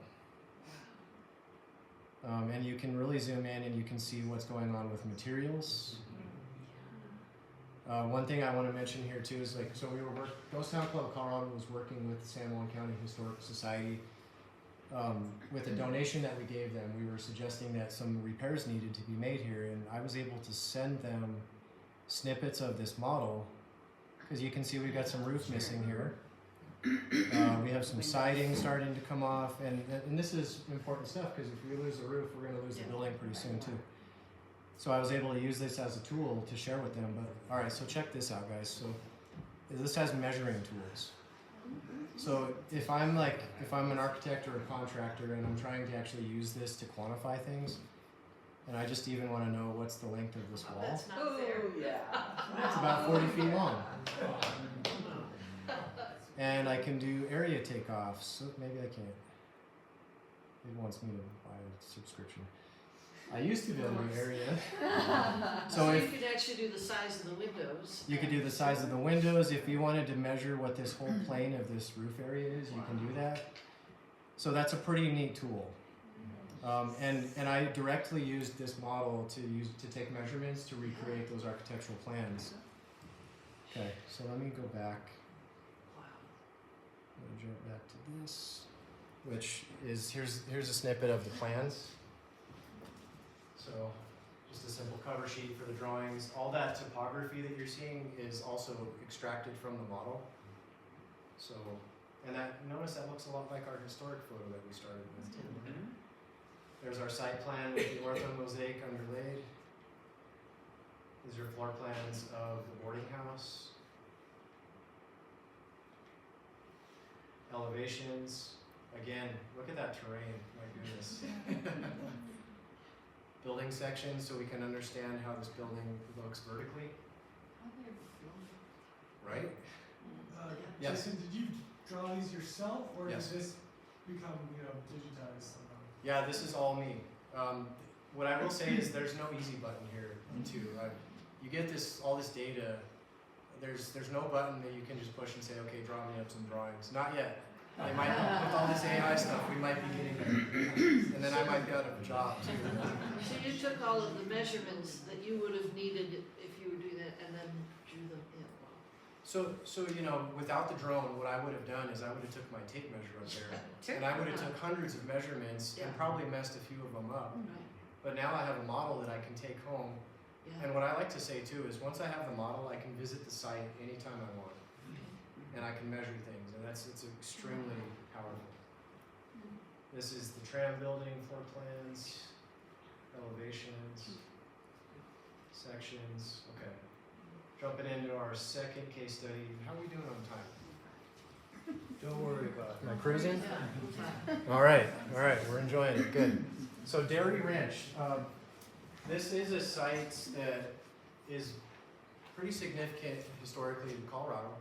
And you can really zoom in and you can see what's going on with materials. One thing I want to mention here too is so Ghost Town Club Colorado was working with the San Juan County Historic Society. With a donation that we gave them, we were suggesting that some repairs needed to be made here, and I was able to send them snippets of this model, because you can see we've got some roof missing here. We have some siding starting to come off, and this is important stuff because if we lose the roof, we're going to lose the building pretty soon too. So I was able to use this as a tool to share with them. But all right, so check this out, guys. So this has measuring tools. So if I'm an architect or a contractor and I'm trying to actually use this to quantify things, and I just even want to know what's the length of this wall, That's not fair. it's about 40 feet long. And I can do area takeoffs. So maybe I can't. It wants me to buy a subscription. I used to be able to do area. So you could actually do the size of the windows. You could do the size of the windows. If you wanted to measure what this whole plane of this roof area is, you can do that. So that's a pretty neat tool. And I directly used this model to take measurements to recreate those architectural plans. Okay, so let me go back. I'm gonna jump back to this, which is here's a snippet of the plans. So just a simple cover sheet for the drawings. All that topography that you're seeing is also extracted from the model. So, and notice that looks a lot like our historic photo that we started with too. There's our site plan with the ortho mosaic underlaid. These are floor plans of the boarding house. Elevations. Again, look at that terrain. My goodness. Building sections so we can understand how this building looks vertically. Right? Yes. Jason, did you draw these yourself, or Yes. did this become, digitized somehow? Yeah, this is all me. What I will say is there's no easy button here too. You get all this data. there's no button that you can just push and say, okay, draw me up some drawings. Not yet. They might, with all this AI stuff, we might be getting there. And then I might be out of a job too. So you took all of the measurements that you would have needed if you were doing that and then drew them in. So you know, without the drone, what I would have done is I would have took my tape measure up there, and I would have took hundreds of measurements and Yeah. probably messed a few of them up. Right, But now I have a model that I can take home. yeah. And what I like to say too is once I have the model, I can visit the site anytime I want, and I can measure things, and it's extremely powerful. This is the tram building, floor plans, elevations, sections. Okay. Jumping into our second case study. How are we doing on time? Don't worry about it. Am I cruising? Yeah. All right, we're enjoying it. Good. So Dairy Ranch. This is a site that is pretty significant historically in Colorado.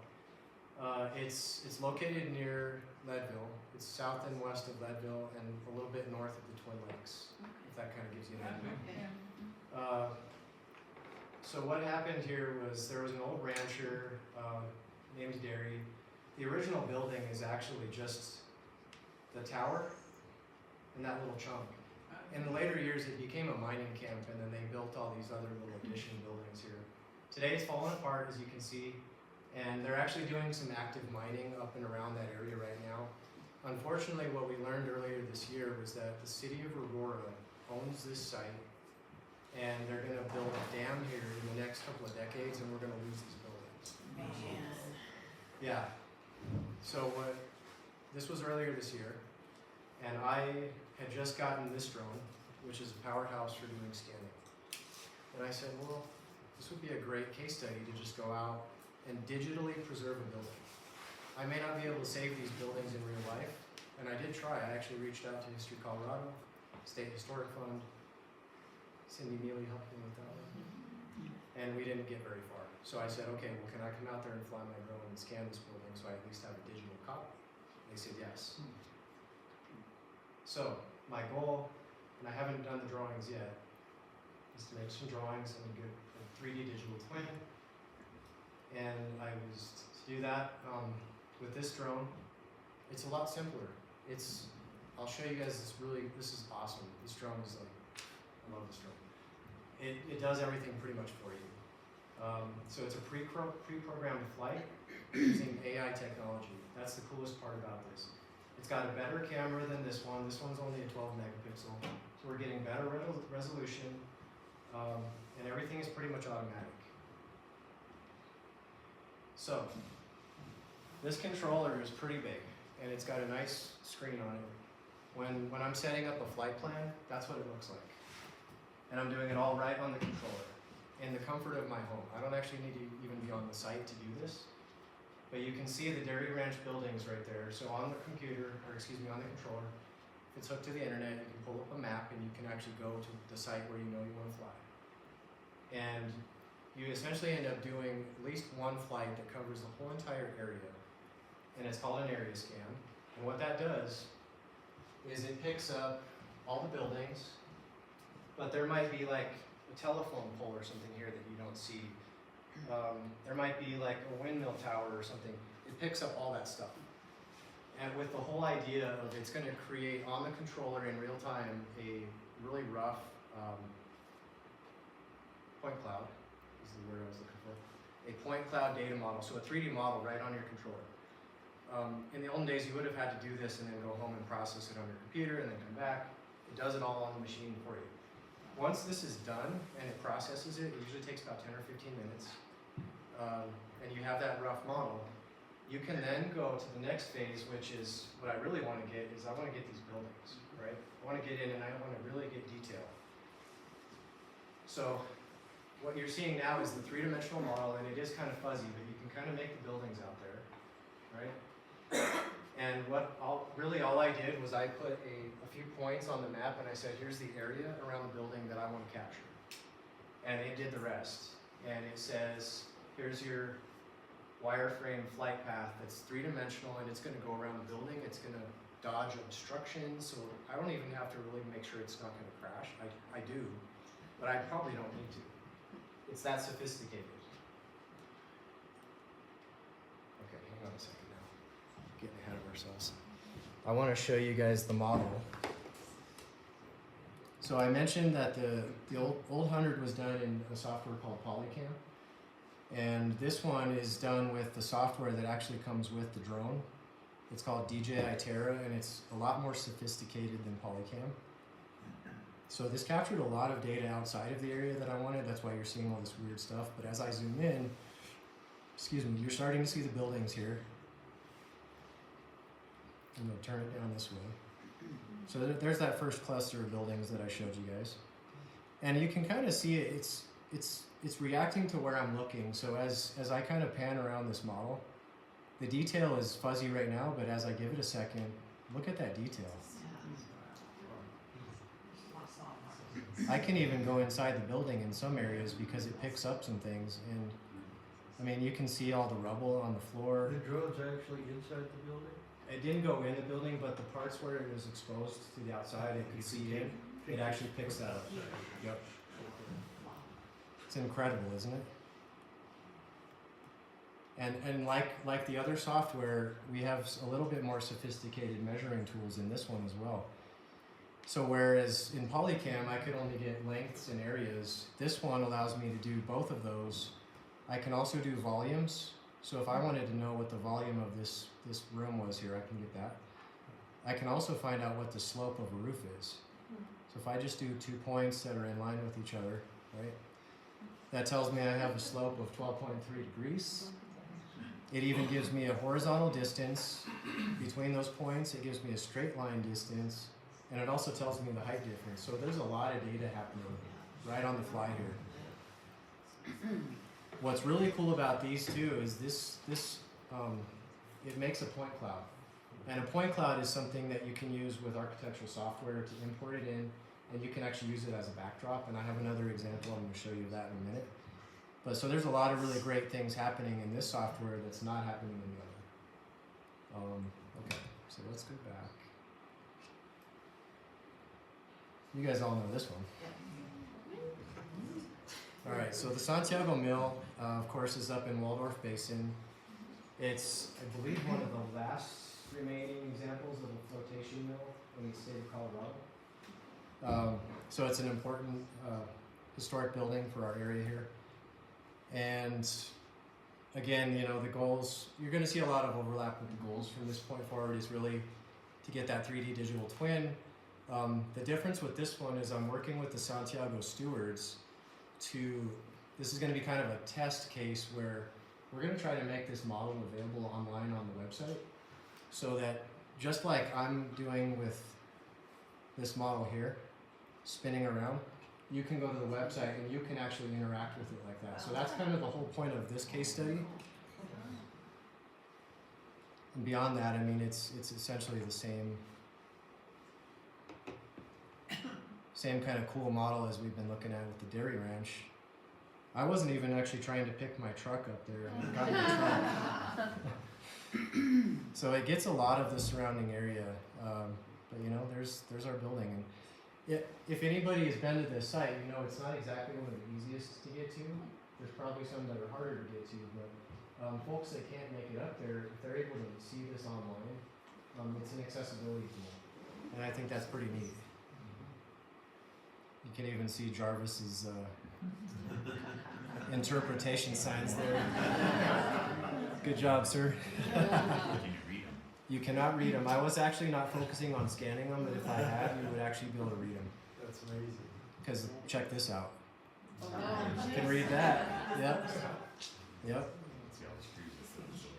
It's located near Leadville. It's south and west of Leadville and a little bit north of the Twin Lakes, if that kind of gives you an idea. Okay. So what happened here was there was an old rancher named Dairy. The original building is actually just the tower and that little chunk. In the later years, it became a mining camp, and then they built all these other little addition buildings here. Today, it's fallen apart, as you can see, and they're actually doing some active mining up and around that area right now. Unfortunately, what we learned earlier this year was that the city of Aurora owns this site, and they're going to build a dam here in the next couple of decades, and we're going to lose these buildings. Yeah. So this was earlier this year, and I had just gotten this drone, which is a powerhouse for doing scanning. And I said, well, this would be a great case study to just go out and digitally preserve a building. I may not be able to save these buildings in real life, and I did try. I actually reached out to History Colorado, State Historic Fund. Cindy Neely helped me with that one. And we didn't get very far. So I said, okay, well, can I come out there and fly my drone and scan this building so I at least have a digital copy? They said yes. So my goal, and I haven't done the drawings yet, is to make some drawings and get a 3D digital twin. And I was to do that with this drone. It's a lot simpler. I'll show you guys this is awesome. This drone is like, I love this drone. It does everything pretty much for you. So it's a pre-programmed flight using AI technology. That's the coolest part about this. It's got a better camera than this one. This one's only a 12 megapixel. So we're getting better resolution, and everything is pretty much automatic. So this controller is pretty big, and it's got a nice screen on it. When I'm setting up a flight plan, that's what it looks like. And I'm doing it all right on the controller, in the comfort of my home. I don't actually need to even be on the site to do this. But you can see the Dairy Ranch buildings right there. So on the computer, or excuse me, on the controller, if it's hooked to the internet, you can pull up a map and you can actually go to the site where you know you want to fly. And you essentially end up doing at least one flight that covers the whole entire area. And it's called an area scan. And what that does is it picks up all the buildings, but there might be like a telephone pole or something here that you don't see. There might be like a windmill tower or something. It picks up all that stuff. And with the whole idea of it's going to create on the controller in real time a really rough point cloud, is the word I was looking for. A point cloud data model, so a 3D model right on your controller. In the olden days, you would have had to do this and then go home and process it on your computer and then come back. It does it all on the machine for you. Once this is done and it processes it, it usually takes about 10 or 15 minutes. And you have that rough model, you can then go to the next phase, which is what I really want to get is I want to get these buildings, right? I want to get in and I want to really get detail. So what you're seeing now is the three-dimensional model, and it is kind of fuzzy, but you can kind of make the buildings out there, right? And all I did was I put a few points on the map and I said, here's the area around the building that I want to capture. And it did the rest. And it says, here's your wireframe flight path that's three-dimensional, and it's going to go around the building. It's going to dodge obstructions, so I don't even have to really make sure it's not going to crash. I do, but I probably don't need to. It's that sophisticated. ourselves. I want to show you guys the model. So I mentioned that the old 100 was done in a software called Polycam. And this one is done with the software that actually comes with the drone. It's called DJI Terra, and it's a lot more sophisticated than Polycam. So this captured a lot of data outside of the area that I wanted. That's why you're seeing all this weird stuff. But as I zoom in, excuse me, you're starting to see the buildings here. I'm gonna turn it down this way. So there's that first cluster of buildings that I showed you guys. And you can kind of see it, it's reacting to where I'm looking. So as I kind of pan around this model, the detail is fuzzy right now, but as I give it a second, look at that detail. I can even go inside the building in some areas because it picks up some things. And I mean, you can see all the rubble on the floor. The drone's actually inside the building? It didn't go in the building, but the parts where it was exposed to the outside, it could see in. It actually picks that up. Yep. It's incredible, isn't it? And like the other software, we have a little bit more sophisticated measuring tools in this one as well. So whereas in Polycam I could only get lengths and areas, this one allows me to do both of those. I can also do volumes. So if I wanted to know what the volume of this room was here, I can get that. I can also find out what the slope of a roof is. So if I just do 2 points that are in line with each other, right? That tells me I have a slope of 12.3 degrees. It even gives me a horizontal distance between those points. It gives me a straight line distance. And it also tells me the height difference. So there's a lot of data happening right on the fly here. What's really cool about these two is it makes a point cloud. And a point cloud is something that you can use with architectural software to import it in, and you can actually use it as a backdrop. And I have another example, I'm going to show you that in a minute. But so there's a lot of really great things happening in this software that's not happening in the other. Okay, so let's go back. You guys all know this one. All right, so the Santiago Mill, of course, is up in Waldorf Basin. It's, I believe, one of the last remaining examples of a flotation mill in the state of Colorado. So it's an important historic building for our area here. And again, you know, the goals, you're going to see a lot of overlap with the goals from this point forward is really to get that 3D digital twin. The difference with this one is I'm working with the Santiago stewards this is going to be kind of a test case where we're going to try to make this model available online on the website so that just like I'm doing with this model here, spinning around, you can go to the website and you can actually interact with it like that. So that's kind of the whole point of this case study. And beyond that, I mean, it's essentially the same kind of cool model as we've been looking at with the dairy ranch. I wasn't even actually trying to pick my truck up there. I got my truck. So it gets a lot of the surrounding area. But you know, there's our building. And if anybody has been to this site, you know it's not exactly one of the easiest to get to. There's probably some that are harder to get to, but folks that can't make it up there, if they're able to see this online, it's an accessibility tool. And I think that's pretty neat. You can even see Jarvis's interpretation signs there. Good job, sir. Can you read them? You cannot read them. I was actually not focusing on scanning them, but if I had, you would actually be able to read them. That's amazing. Because check this out. You can read that. Yep. Yep.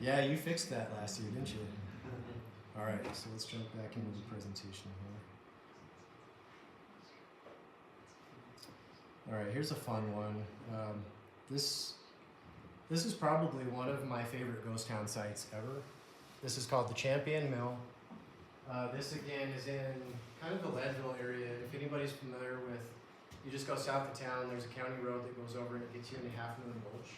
Yeah, you fixed that last year, didn't you? All right, so let's jump back into the presentation here. All right, here's a fun one. This is probably one of my favorite ghost town sites ever. This is called the Champion Mill. This again is in kind of the Leadville area. If anybody's familiar with, you just go south of town, there's a county road that goes over and it gets you into Half Moon Gulch.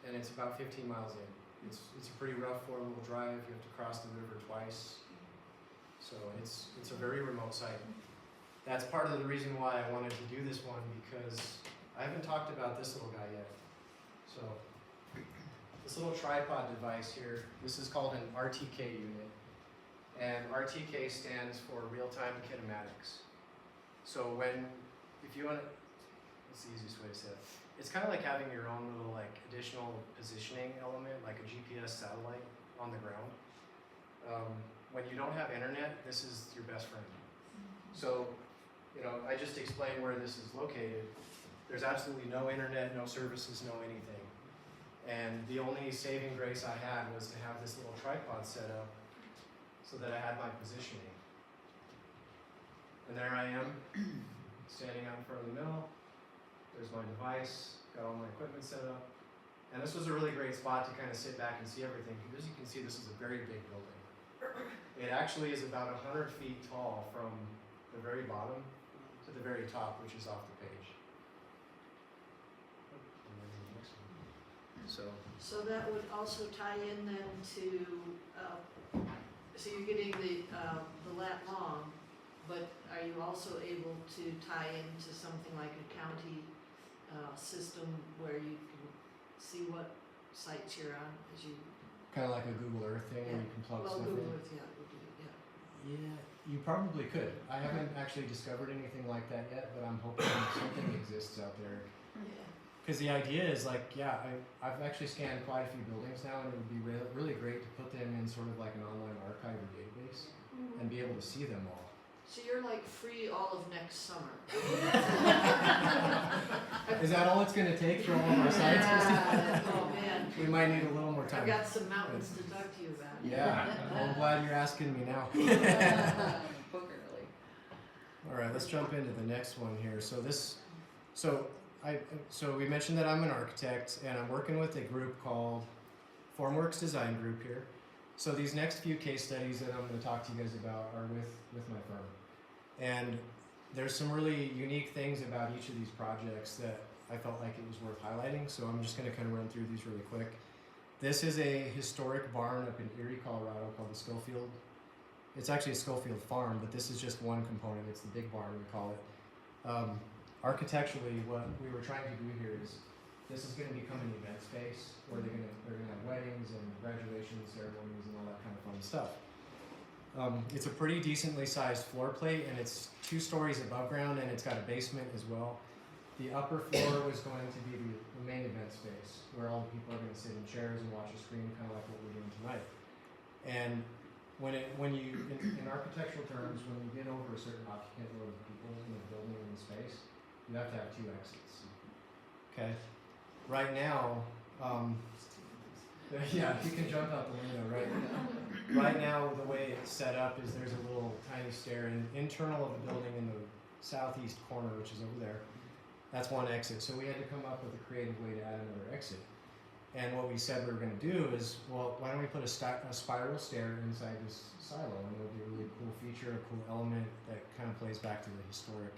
And it's about 15 miles in. It's a pretty rough 4-wheel drive. You have to cross the river twice. So it's a very remote site. That's part of the reason why I wanted to do this one, because I haven't talked about this little guy yet. So this little tripod device here, this is called an RTK unit. And RTK stands for real-time kinematics. So if you want to, what's the easiest way to say it? It's kind of like having your own little like additional positioning element, like a GPS satellite on the ground. When you don't have internet, this is your best friend. So, you know, I just explained where this is located. There's absolutely no internet, no services, no anything. And the only saving grace I had was to have this little tripod set up so that I had my positioning. And there I am, standing out in front of the mill. There's my device, got all my equipment set up. And this was a really great spot to kind of sit back and see everything. As you can see, this is a very big building. It actually is about 100 feet tall from the very bottom to the very top, which is off the page. So that would also tie in then to, so you're getting the lat long, but are you also able to tie into something like a county system where you can see what sites you're on as you? Kind of like a Google Earth thing where you can plug stuff in. Google Earth, yeah, would do, yeah. Yeah, you probably could. I haven't actually discovered anything like that yet, but I'm hoping something exists out there. Yeah. Because the idea is like, yeah, I've actually scanned quite a few buildings now, and it would be really great to put them in sort of like an online archive or database and be able to see them all. So you're like free all of next summer. Is that all it's going to take for all of our sites? Oh man. We might need a little more time. I've got some mountains to talk to you about. Yeah, well, I'm glad you're asking me now. Book early. All right, let's jump into the next one here. So we mentioned that I'm an architect, and I'm working with a group called Formworks Design Group here. So these next few case studies that I'm going to talk to you guys about are with my firm. And there's some really unique things about each of these projects that I felt like it was worth highlighting, so I'm just going to kind of run through these really quick. This is a historic barn up in Erie, Colorado called the Schofield. It's actually a Schofield farm, but this is just one component. It's the big barn, we call it. Architecturally, what we were trying to do here is this is going to become an event space where they're going to have weddings and graduation ceremonies and all that kind of fun stuff. It's a pretty decently sized floor plate, and it's 2 stories above ground, and it's got a basement as well. The upper floor was going to be the main event space where all the people are going to sit in chairs and watch a screen, kind of like what we're doing tonight. And when you in architectural terms, when you get over a certain occupant load of people in the building or in the space, you have to have 2 exits. Okay. Right now, yeah, you can jump out the window, right? Right now, the way it's set up is there's a little tiny stair, and internal of the building in the southeast corner, which is over there, that's one exit. So we had to come up with a creative way to add another exit. And what we said we were going to do is, well, why don't we put a spiral stair inside this silo, and it'll be a really cool feature, a cool element that kind of plays back to the historic.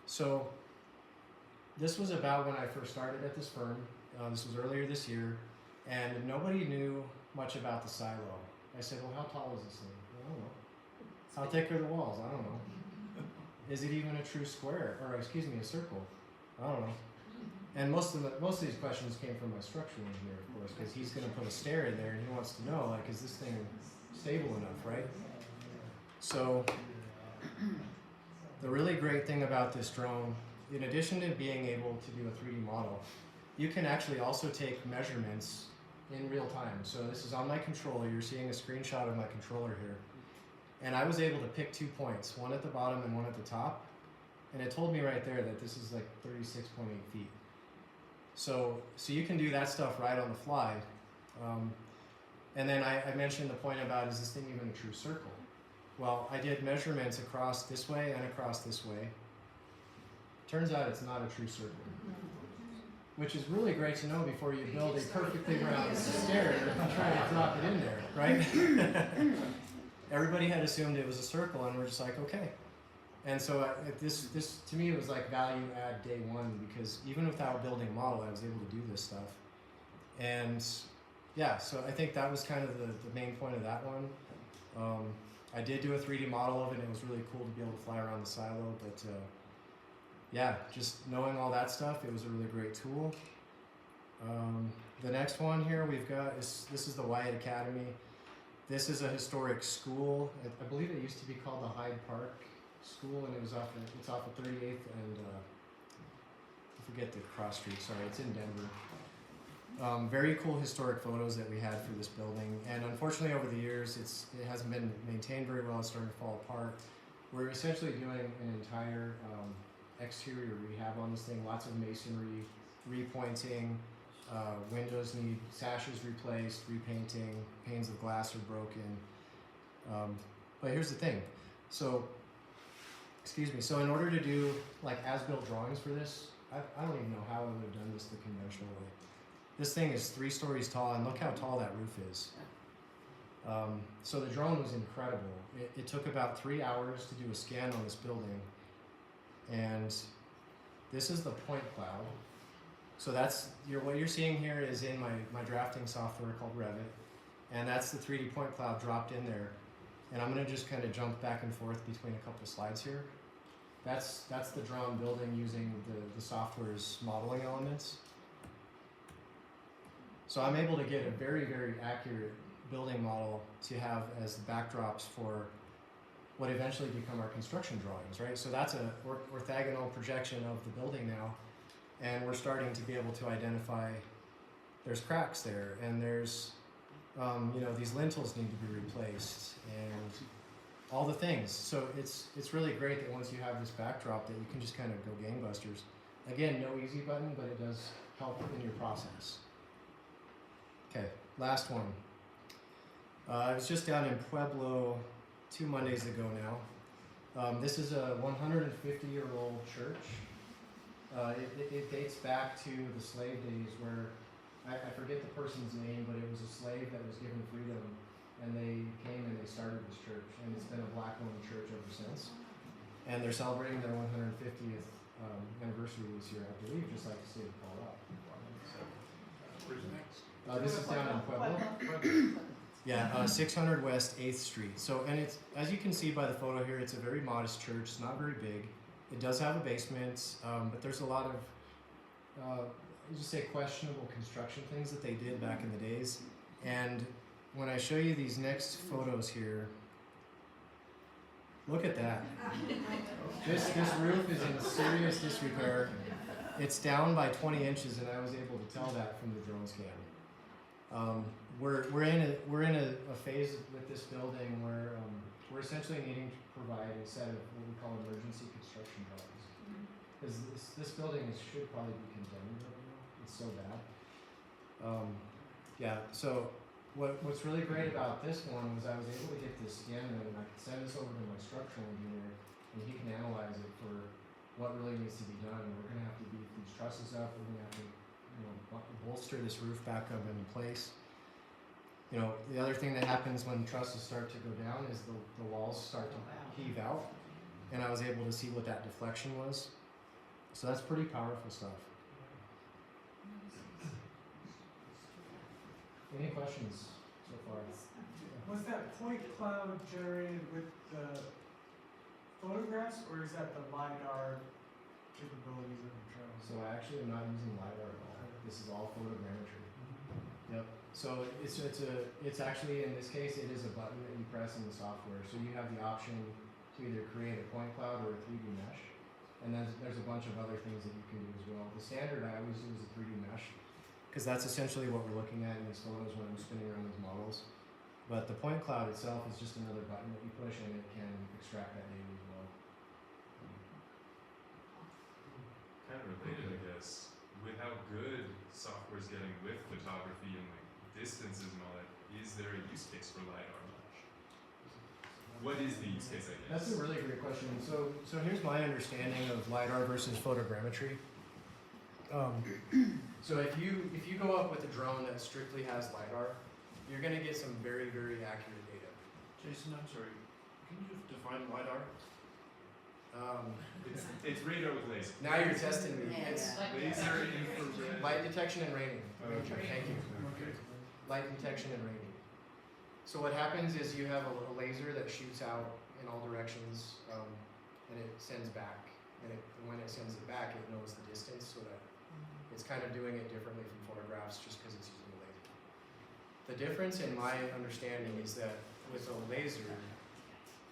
So this was about when I first started at this firm. This was earlier this year, and nobody knew much about the silo. I said, well, how tall is this thing? I don't know. How thick are the walls? I don't know. Is it even a true square, or excuse me, a circle? I don't know. And most of these questions came from my structural engineer, of course, because he's going to put a stair in there, and he wants to know, like, is this thing stable enough, right? So the really great thing about this drone, in addition to being able to do a 3D model, you can actually also take measurements in real time. So this is on my controller. You're seeing a screenshot of my controller here. And I was able to pick 2 points, one at the bottom and one at the top. And it told me right there that this is like 36.8 feet. So you can do that stuff right on the fly. And then I mentioned the point about, is this thing even a true circle? Well, I did measurements across this way and across this way. Turns out it's not a true circle, which is really great to know before you build a perfectly round stair and try to drop it in there, right? Everybody had assumed it was a circle, and we're just like, okay. And so this to me, it was like value add day one, because even without building a model, I was able to do this stuff. And yeah, so I think that was kind of the main point of that one. I did do a 3D model of it, and it was really cool to be able to fly around the silo, but yeah, just knowing all that stuff, it was a really great tool. The next one here we've got is, this is the Wyatt Academy. This is a historic school. I believe it used to be called the Hyde Park School, and it's off of 38th and I forget the cross street. Sorry, it's in Denver. Very cool historic photos that we had for this building, and unfortunately over the years it hasn't been maintained very well. It's starting to fall apart. We're essentially doing an entire exterior rehab on this thing. Lots of masonry, repointing. Windows need sashes replaced, repainting. Panes of glass are broken. But here's the thing. So, excuse me. So in order to do like as-built drawings for this, I don't even know how I would have done this the conventional way. This thing is 3 stories tall, and look how tall that roof is. So the drone was incredible. It took about 3 hours to do a scan on this building, and this is the point cloud. So that's what you're seeing here is in my drafting software called Revit, and that's the 3D point cloud dropped in there. And I'm gonna just kind of jump back and forth between a couple slides here. That's the drone building using the software's modeling elements. So I'm able to get a very, very accurate building model to have as the backdrops for what eventually become our construction drawings, right? So that's an orthogonal projection of the building now, and we're starting to be able to identify there's cracks there, and there's, these lintels need to be replaced, and all the things. So it's really great that once you have this backdrop that you can just kind of go gangbusters. Again, no easy button, but it does help in your process. Okay, last one. I was just down in Pueblo 2 Mondays ago now. This is a 150-year-old church. It dates back to the slave days where, I forget the person's name, but it was a slave that was given freedom, and they came and they started this church, and it's been a black-owned church ever since. And they're celebrating their 150th anniversary this year, I believe, just like the state of Colorado. Where's next? This is down in Pueblo. Yeah, 600 West 8th Street. So, and it's, as you can see by the photo here, it's a very modest church. It's not very big. It does have a basement, but there's a lot of, just say questionable construction things that they did back in the days. And when I show you these next photos here, look at that. This roof is in serious disrepair. It's down by 20 inches, and I was able to tell that from the drone scan. We're in a phase with this building where we're essentially needing to provide a set of what we call emergency construction drawings, because this building should probably be condemned right now. It's so bad. So what's really great about this one was I was able to get this scan and I could send this over to my structural engineer, and he can analyze it for what really needs to be done. We're gonna have to beef these trusses up. We're gonna have to bolster this roof back up into place. The other thing that happens when trusses start to go down is the walls start to heave out, and I was able to see what that deflection was. So that's pretty powerful stuff. Any questions so far? Was that point cloud generated with the photographs, or is that the LiDAR capabilities of the drone? So I actually am not using LiDAR at all. This is all photogrammetry. Yep. So it's actually, in this case, it is a button that you press in the software. So you have the option to either create a point cloud or a 3D mesh. And then there's a bunch of other things that you can do as well. The standard I always use is a 3D mesh, because that's essentially what we're looking at in these photos when I'm spinning around these models. But the point cloud itself is just another button that you push, and it can extract that data as well. Kind of related, I guess, with how good software is getting with photography and like distances and all that. Is there a use case for LiDAR mesh? What is the use case, I guess? That's a really great question. So here's my understanding of LiDAR versus photogrammetry. So if you go up with a drone that strictly has LiDAR, you're gonna get some very, very accurate data. Jason, I'm sorry, can you define LiDAR? It's radar with laser. Now you're testing me. It's Laser infrared. light detection and raining. Okay. Thank you. Okay. Light detection and raining. So what happens is you have a laser that shoots out in all directions, and it sends back. And when it sends it back, it knows the distance so that It's kind of doing it differently from photographs just because it's using a laser. The difference in my understanding is that with a laser,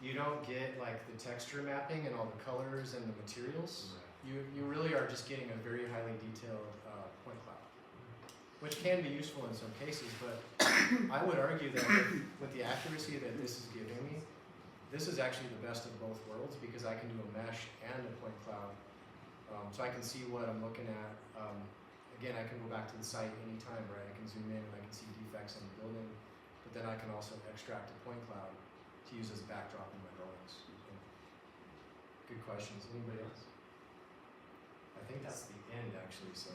you don't get like the texture mapping and all the colors and the materials. You really are just getting a very highly detailed point cloud, which can be useful in some cases, but I would argue that with the accuracy that this is giving me, this is actually the best of both worlds because I can do a mesh and a point cloud. So I can see what I'm looking at. Again, I can go back to the site anytime, right? I can zoom in and I can see defects in the building, but then I can also extract a point cloud to use as a backdrop in my drawings. So, good questions. Anybody else? I think that's the end actually, so.